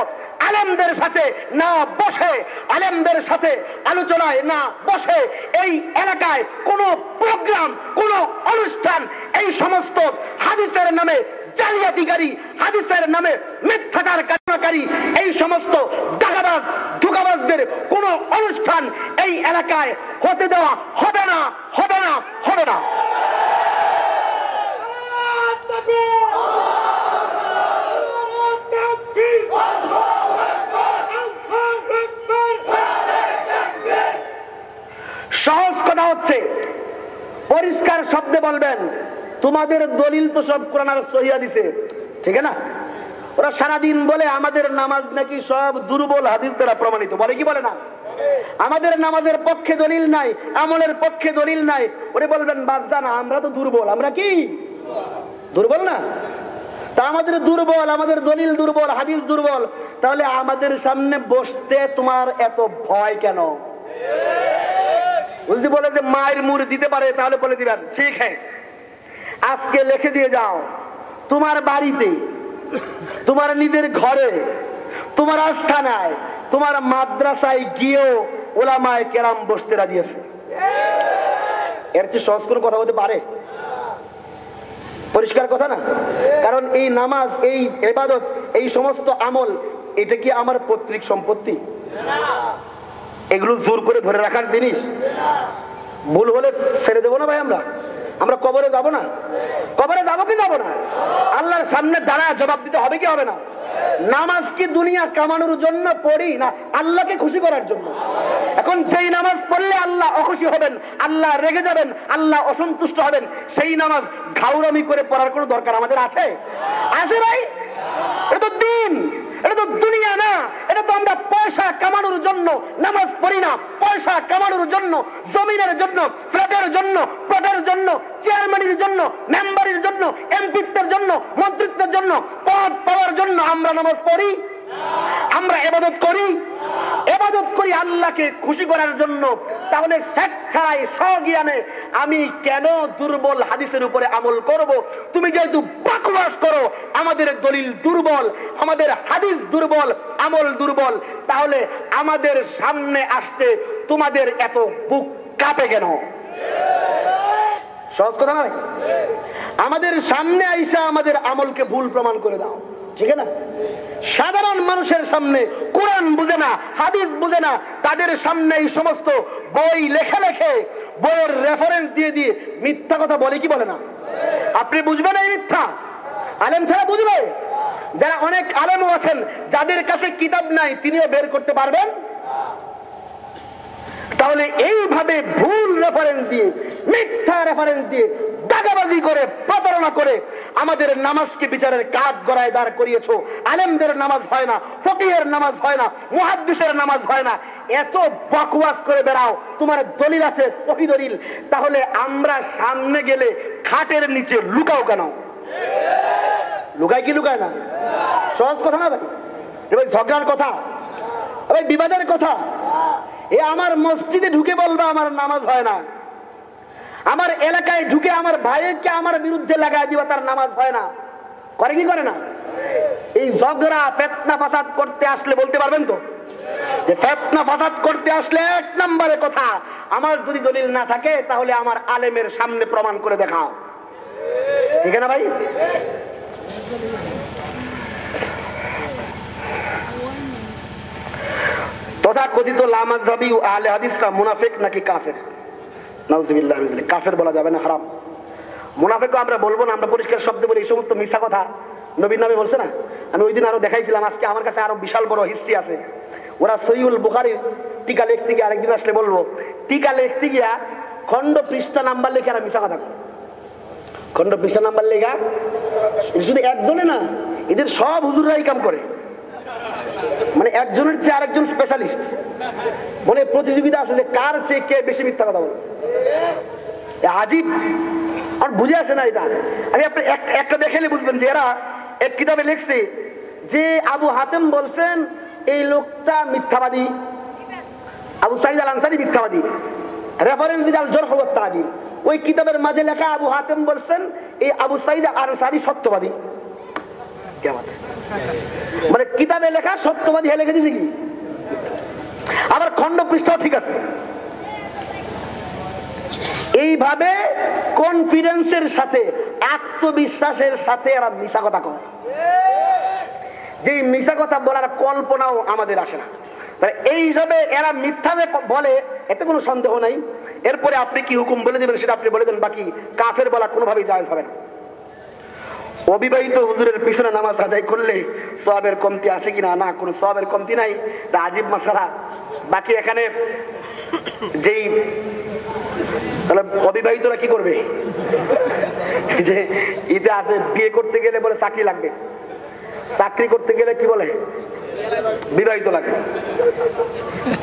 আলেমদের সাথে না বসে, আলেমদের সাথে আলোচনায় না বসে এই এলাকায় কোন প্রোগ্রাম, কোন অনুষ্ঠান, এই সমস্ত হাদিসের নামে জালিয়াতিকারী, হাদিসের নামে মিথ্যাচারকারী, এই সমস্ত দাগাবাজ ধোঁকাবাজদের কোন অনুষ্ঠান এই এলাকায় হতে দেওয়া হবে না, হবে না, হবে না। সহজ কথা হচ্ছে, পরিষ্কার শব্দে বলবেন, তোমাদের দলিল তো সব কোরআন আর সহিহ হাদিসে, ঠিক না? ওরা সারাদিন বলে আমাদের নামাজ নাকি সব দুর্বল হাদিস দ্বারা প্রমাণিত, বলে কি বলে না? আমাদের নামাজের পক্ষে দলিল নাই, আমলের পক্ষে দলিল নাই। ওরে বলবেন, বাদশা না, আমরা তো দুর্বল, আমরা কি দুর্বল না? তা আমাদের দুর্বল, আমাদের দলিল দুর্বল, হাদিস দুর্বল, তাহলে আমাদের সামনে বসতে তোমার এত ভয় কেন? বুঝলি, বলে যে মায়ের মুড় দিতে পারে, তাহলে বলে দিবেন ঠিক হ্যাঁ, আজকে লিখে দিয়ে যাও, তোমার বাড়িতে, তোমার নিজের ঘরে, তোমার আস্থানায়, তোমার মাদ্রাসায় গিয়েও ওলামায়ে কেরাম বসতে রাজি আছে। এর চেয়ে সহজ করে কথা বলতে পারে? পরিষ্কার কথা না? কারণ এই নামাজ, এই ইবাদত, এই সমস্ত আমল, এটা কি আমার পৈতৃক সম্পত্তি? এগুলো জোর করে ধরে রাখার জিনিস। ভুল হলে ছেড়ে দেবো না ভাই? আমরা কবরে যাবো না? কবরে যাবো কি যাবো না? আল্লাহর সামনে দাঁড়ায় জবাব দিতে হবে কি হবে না? নামাজ কি দুনিয়া কামানোর জন্য পড়ি না আল্লাহকে খুশি করার জন্য? এখন যেই নামাজ পড়লে আল্লাহ অখুশি হবেন, আল্লাহ রেগে যাবেন, আল্লাহ অসন্তুষ্ট হবেন, সেই নামাজ ঘাউরামি করে পড়ার কোনো দরকার আমাদের আছে? আছে ভাই? এটা তো দিন, এটা তো দুনিয়া না। এটা তো আমরা পয়সা কামানোর জন্য নামাজ পড়ি না। পয়সা কামানোর জন্য, জমিনের জন্য, ফ্ল্যাটের জন্য, প্লটের জন্য, চেয়ারম্যানের জন্য, মেম্বারের জন্য, এমপিত্বের জন্য, মন্ত্রিত্বের জন্য, পদ পাওয়ার জন্য আমরা নামাজ পড়ি? আমরা ইবাদত করি? ইবাদত করি আল্লাহকে খুশি করার জন্য। তাহলে স্বেচ্ছায় স্বজ্ঞানে আমি কেন দুর্বল হাদিসের উপরে আমল করব? তুমি যেহেতু বকওয়াস করো, আমাদের দলিল দুর্বল, আমাদের হাদিস দুর্বল, আমল দুর্বল, তাহলে আমাদের সামনে আসতে তোমাদের এত বুক কাঁপে কেন? সহজ কথা নয়? আমাদের সামনে আইসা আমাদের আমলকে ভুল প্রমাণ করে দাও, ঠিক না? সাধারণ মানুষের সামনে কোরআন বুঝে না, হাদিস বুঝে না, তাদের সামনে এই সমস্ত বই লেখে লেখে, বইয়ের রেফারেন্স দিয়ে দিয়ে মিথ্যা কথা বলে কি বলে না? আপনি বুঝবেন এই মিথ্যা? আলেম ছাড়া বুঝবে? যারা অনেক আলেমও আছেন, যাদের কাছে কিতাব নাই, তিনিও বের করতে পারবেন? তাহলে এইভাবে ভুল রেফারেন্স দিয়ে, মিথ্যা রেফারেন্স দিয়ে, দাগাবাজি করে, প্রতারণা করে আমাদের নামাজকে বিচারের কাঠ গড়ায় দাঁড় করিয়েছো। আলেমদের নামাজ হয় না, ফকিহের নামাজ হয় না, মুহাদ্দিসের নামাজ হয় না, এত বকওয়াস করে বেড়াও। তোমার দলিল আছে, সহি দলিল, তাহলে আমরা সামনে গেলে খাটের নিচে লুকাও কেন? লুকায় কি লুকায় না? সহজ কথা না ভাই? ভাই ঝগড়ার কথা, ভাই বিবাদের কথা। এ আমার মসজিদে ঢুকে বলবে আমার নামাজ হয় না, আমার এলাকায় ঢুকে আমার ভাইকে আমার বিরুদ্ধে লাগাই দিবা তার নামাজ হয় না, করে কি করে না? এই ঝগড়া ফিতনা ফাসাদ করতে আসলে বলতে পারবেন তো যে ফিতনা ফাসাদ করতে আসলে এক নম্বরে কথা, আমার যদি দলিল না থাকে তাহলে আমার আলেমের সামনে প্রমাণ করে দেখাও, ঠিক না ভাই? তথাকথিত লামাযহাবী ও আহলে হাদিসরা মুনাফিক নাকি কাফের? নাউযুবিল্লাহ, কাফের বলা যাবে না, হারাম। মুনাফিকও আমরা বলবো না, আমরা পরিষ্কার শব্দে বলি এই সমস্ত মিথ্যা কথা নবীর নামে বলছে না। আমি ওই দিন আরো দেখাইছিলাম, আজকে আমার কাছে আরো বিশাল বড় হিস্ট্রি আছে। ওরা সহিহুল বুখারীর টিকা লিখতে গিয়ে, আরেকদিন আসলে বলবো, টিকা লিখতে গিয়া খন্ড পৃষ্ঠা নাম্বার লিখে আর মিথ্যা কথা, খন্ড পৃষ্ঠা নাম্বার লেখা। শুধু একজনে না, এদের সব হুজুররাই কাম করে, মানে একজনের চেয়ে আরেকজন স্পেশালিস্ট, মানে প্রতিযোগিতা আছে যে কার চেয়ে কে বেশি মিথ্যা কথা বলে। আজীব, আর বুঝে আসে না এটা। আমি আপনি একটা দেখেলে বুঝবেন যে এরা এক কিতাবে লিখছে যে আবু হাতেম বলছেন এই লোকটা মিথ্যাবাদী, আবু সাঈদ আল আনসারী মিথ্যাবাদী, রেফারেন্স দিল জরহ ওয়াত তা'দীল। ওই কিতাবের মাঝে লেখা আবু হাতেম বলছেন এই আবু সাঈদ আল আনসারী সত্যবাদী। মানে কিতাবে লেখা সত্যবাদী হয়ে লিখে দিছে কি? আবার খন্ড পৃষ্ঠাও ঠিক আছে। এইভাবে কনফিডেন্সের সাথে, আত্মবিশ্বাসের সাথে এরা মিথ্যা কথা কয়, যে মিথ্যা কথা বলার কল্পনাও আমাদের আসে না। এই হিসাবে এরা মিথ্যা বলে, এতে কোনো সন্দেহ নাই। এরপরে আপনি কি হুকুম বলে দেবেন সেটা আপনি বলে দেন, বাকি কাফের বলা কোনোভাবেই জায়েজ হবে না। অবিবাহিত হুজুরের পিছনে নামাজ আদায় করলে সওয়াবের কমতি আছে কিনা? না, কোনো সওয়াবের কমতি নাই, আজীব মাসআলা। বাকি এখানে যেই তাহলে অবিবাহিতরা কি করবে? যে ঈদে আছে, বিয়ে করতে গেলে বলে চাকরি লাগবে, চাকরি করতে গেলে কি বলে? বিবাহিত লাগে।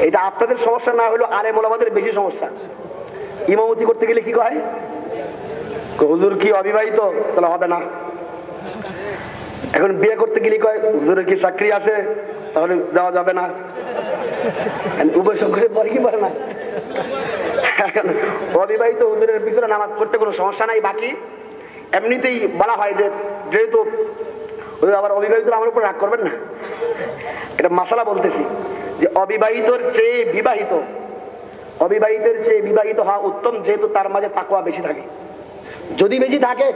এটা আপনাদের সমস্যা না হলো আলেম ওলামাদের বেশি সমস্যা। ইমামতি করতে গেলে কি কয়? হুজুর কি অবিবাহিত? তাহলে হবে না। এখন বিয়ে করতে গেলে কয় হুজুরের কি চাকরি আছে? তাহলে যাওয়া যাবে না। উভয় সংখ্যা পরে কি বলে না। এখন অবিবাহিত হুজুরের পিছনে নামাজ পড়তে কোনো সমস্যা নাই। বাকি এমনিতেই বলা হয় যে যেহেতু আবার অবিবাহিত আমার উপর রাগ করবেন না, এটা মাসালা বলতেছি যে অবিবাহিতর চেয়ে বিবাহিত, অবিবাহিতের চেয়ে বিবাহিত হওয়া উত্তম, যেহেতু তার মাঝে তাকওয়া বেশি থাকে। যদি বেশি থাকে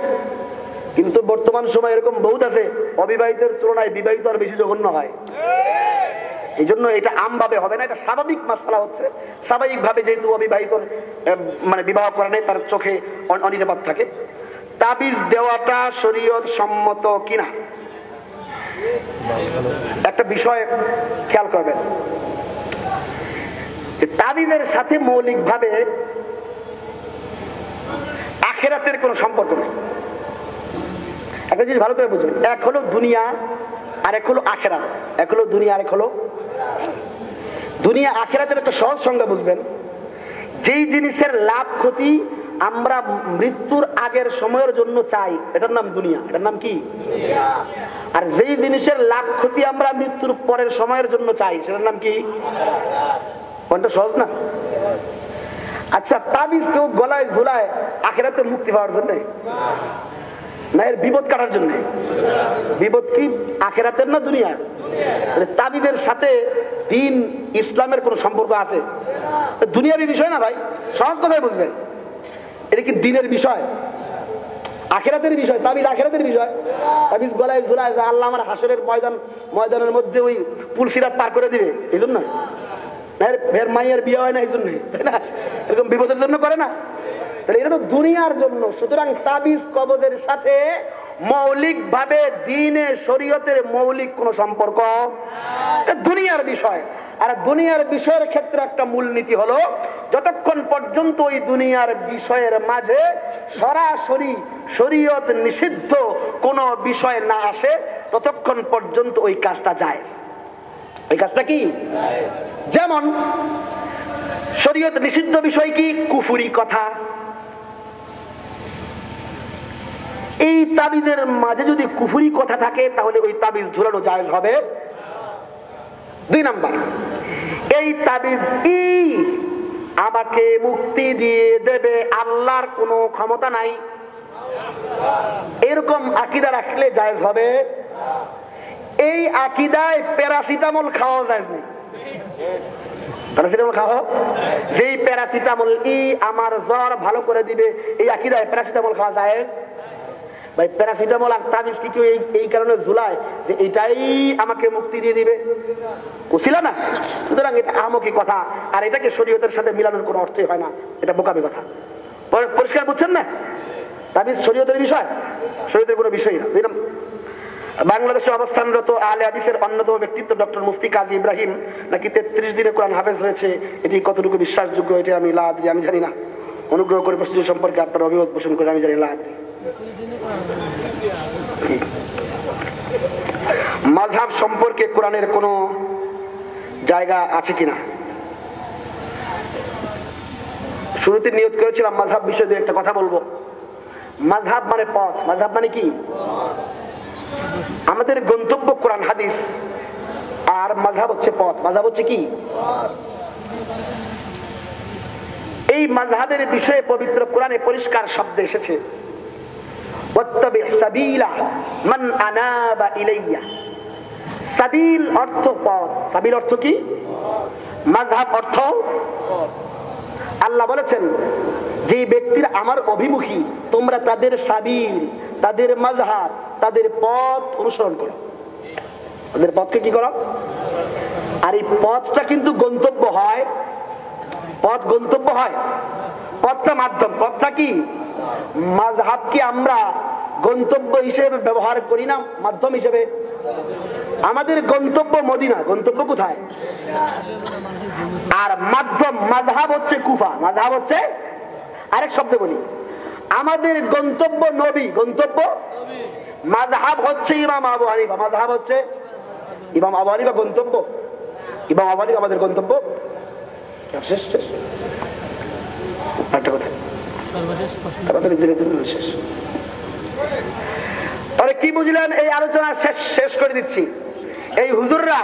কিন্তু বর্তমান সময় এরকম বহুত আছে অবিবাহিতের তুলনায় বিবাহিত আর বেশি জঘন্য হয়। এই জন্য এটা আমভাবে হবে না, এটা স্বাভাবিক মাসলা হচ্ছে। স্বাভাবিকভাবে যেহেতু অবিবাহিত মানে বিবাহ করে নাই, তার চোখে অনিরাপদ থাকে। তাবিজ দেওয়াটা শরীয়ত সম্মত কিনা একটা বিষয় খেয়াল করবেন। তাবিজের সাথে মৌলিকভাবে আখিরাতের কোনো সম্পর্ক নেই। একটা জিনিস ভালো করে বুঝবেন, এক হলো দুনিয়া আর এক হলো আখিরাত। এক হলো দুনিয়া আর এক হলো দুনিয়া। আখিরাতের একটা সহজ সংজ্ঞা বুঝবেন, যেই জিনিসের লাভ ক্ষতি আমরা মৃত্যুর আগের সময়ের জন্য চাই, এটার নাম দুনিয়া। এটার নাম কি? আর যেই জিনিসের লাভ ক্ষতি আমরা মৃত্যুর পরের সময়ের জন্য চাই, সেটার নাম কি? কোনটা সহজ না? আচ্ছা, তাবিজ কেউ গলায় ঝুলায় আখিরাতে মুক্তি পাওয়ার জন্য না এর বিপদ কাটার জন্য? বিপদ কি আখিরাতের না দুনিয়ার? তাবিজের সাথে দিন ইসলামের কোন সম্পর্ক আছে? দুনিয়ারই বিষয় না ভাই, সহজ কথায় বুঝবেন। এটা কি দিনের বিষয়? আখিরাতের বিষয়। তাবিজ আখিরাতের বিষয়। তাবিজ গলায় ঝুলায় যে আল্লাহ আমার হাসরের ময়দানের মধ্যে ওই পুল সিরাত পার করে দিবে, এই জন্য ফের মাইয়ের বিয়ে হয় না এই জন্য, তাই না? এরকম বিপদের জন্য করে না? এটা তো দুনিয়ার জন্য। সুতরাং তাবিজ কবজের সাথে মৌলিক ভাবে দিনে শরীয়তের মৌলিক কোন সম্পর্ক, দুনিয়ার বিষয়। আর দুনিয়ার বিষয়ের ক্ষেত্রে একটা মূলনীতি হলো, যতক্ষণ পর্যন্ত ওই দুনিয়ার বিষয়ের মাঝে সরাসরি শরীয়ত নিষিদ্ধ কোন বিষয় না আসে, ততক্ষণ পর্যন্ত ওই কাজটা যায়। ওই কাজটা কি? যেমন শরীয়ত নিষিদ্ধ বিষয় কি? কুফরি কথা। এই তাবিজের মাঝে যদি কুফরি কথা থাকে, তাহলে ওই তাবিজ ঝুলানো জায়েজ হবে। 2 নাম্বার, এই তাবিজ আমাকে মুক্তি দিয়ে দেবে, আল্লাহর কোনো ক্ষমতা নাই, এরকম আকীদা রাখলে জায়েজ হবে। এই আকীদায় প্যারাসিটামল খাওয়া যায় না। প্যারাসিটামল খাওয়া, যেই প্যারাসিটামল আমার জ্বর ভালো করে দিবে, এই আকীদায় প্যারাসিটামল খাওয়া যায় ভাই? প্যারাসিটামল আর তাবিজ কি কেউ এই কারণে ঝুলায় যে এটাই আমাকে মুক্তি দিয়ে দিবে? ছিল না। সুতরাং এটা আহমকি কথা, আর এটাকে শরীয়তের সাথে মিলানোর কোনো অর্থই হয় না, এটা বোকামি কথা। পরিষ্কার বুঝছেন না? তাবিজ শরীয়তের বিষয়, শরীয়তের কোনো বিষয় না। বাংলাদেশে অবস্থানরত আলে হাদিসের অন্যতম ব্যক্তিত্ব ডক্টর মুফতি কাজী ইব্রাহিম নাকি 33 দিনে কোরআন হাফেজ হয়েছে। এটি কতটুকু বিশ্বাসযোগ্য এটা আমি আমি জানি না। অনুগ্রহ করে প্রস্তুতি সম্পর্কে আপনার অভিমত পোষণ করে আমি জানি না। মাযহাব সম্পর্কে কোরআনের কোন জায়গা আছে কিনা? শুরুতে নিয়ত করেছিলাম মাযহাব বিষয়ে একটা কথা বলবো। মাযহাব মানে পথ। মাযহাব মানে কি? আমাদের গন্তব্য কোরআন হাদিস, আর মাযহাব হচ্ছে পথ। মাযহাব হচ্ছে কি? এই মাযহাবের বিষয়ে পবিত্র কোরআনে পরিষ্কার শব্দে এসেছে, ওয়াত্তাবি সাবিলা মান আনাবা ইলাইয়া। সাবিল অর্থ পথ। সাবিল অর্থ কি? মাযহাব অর্থ পথ। আল্লাহ বলেছেন, যে ব্যক্তিরা আমার অভিমুখী, তোমরা তাদের সাবিল, তাদের মাযহাব, তাদের পথ অনুসরণ করো। তাদের পথকে কি করো? আর এই পথটা কিন্তু গন্তব্য হয়। পথ গন্তব্য হয়, পথটা মাধ্যম। পথটা কি? মাযহাব কি আমরা গন্তব্য হিসেবে ব্যবহার করি না, মাধ্যম হিসেবে? আমাদের গন্তব্য মদিনা। গন্তব্য কোথায়? আর মাধ্যম মাযহাব হচ্ছে কুফা। মাযহাব হচ্ছে, আরেক শব্দে বলি, আমাদের গন্তব্য নবী। গন্তব্য মাযহাব হচ্ছে ইমাম আবু হানিফা। মাযহাব হচ্ছে ইমাম আবু হানিফা গন্তব্য। ইমাম আবু হানিফা আমাদের গন্তব্য। শেষ শেষ একটা কথা, শেষ। তাহলে কি বুঝলেন? এই আলোচনা শেষ করে দিচ্ছি। এই হুজুররা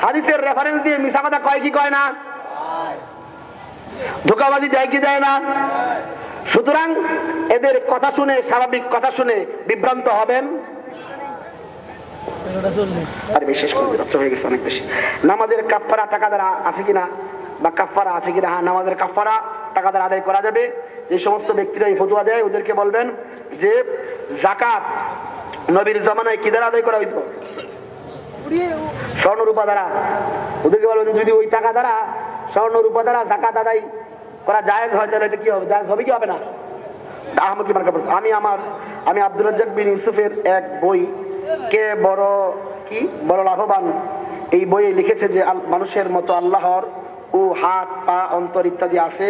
হাদিসের রেফারেন্স দিয়ে মিছা কথা কয় কি কয় না? ধোঁকাবাজি দেয় কি দেয় না? সুতরাং এদের কথা শুনে, স্বাভাবিক কথা শুনে বিভ্রান্ত হবেন। আরে বিশেষ করে বিরক্ত হয়ে গেছে অনেক বেশি। নামাজের কাফারা টাকা দ্বারা আছে কিনা, বা কাফারা আছে কিনা? হ্যাঁ, নামাজের কাফারা টাকা দ্বারা আদায় করা যাবে। যে সমস্ত ব্যক্তিরা এই ফতোয়া দেয় ওদেরকে বলবেন যে যাকাত নবীর জামানায় কি দ্বারা আদায় করা হইতো? স্বর্ণ রূপা দ্বারা। ওদেরকে বলবেন যদি ওই টাকা দ্বারা স্বর্ণ রূপা দ্বারা যাকাত আদায় করা জায়েজ হয় তাহলে এটা কি হবে? জায়েজ হবে কি হবে না? আহমদ মার্কা পড়ছে। আমি আব্দুর রাজ্জাক বিন ইউসুফের এক বই কে বড় লাভবান, এই বইয়ে লিখেছে যে মানুষের মতো আল্লাহর ও হাত পা অন্তর ইত্যাদি আছে,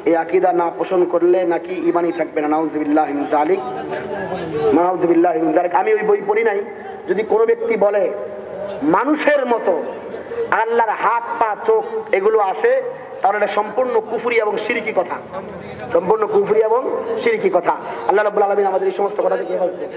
এই আকীদা না পোষণ করলে নাকি ঈমানই থাকবে না। নাউযুবিল্লাহ মিন যালিক, নাউযুবিল্লাহ মিন যালিক। আমি ওই বই পড়ি নাই। যদি কোনো ব্যক্তি বলে মানুষের মতো আল্লাহর হাত পা চোখ এগুলো আছে, তাহলে এটা সম্পূর্ণ কুফরি এবং শিরকি কথা, সম্পূর্ণ কুফরি এবং শিরকি কথা। আল্লাহ রাব্বুল আলামিন আমাদের এই সমস্ত কথা থেকে হেফাজত করুন।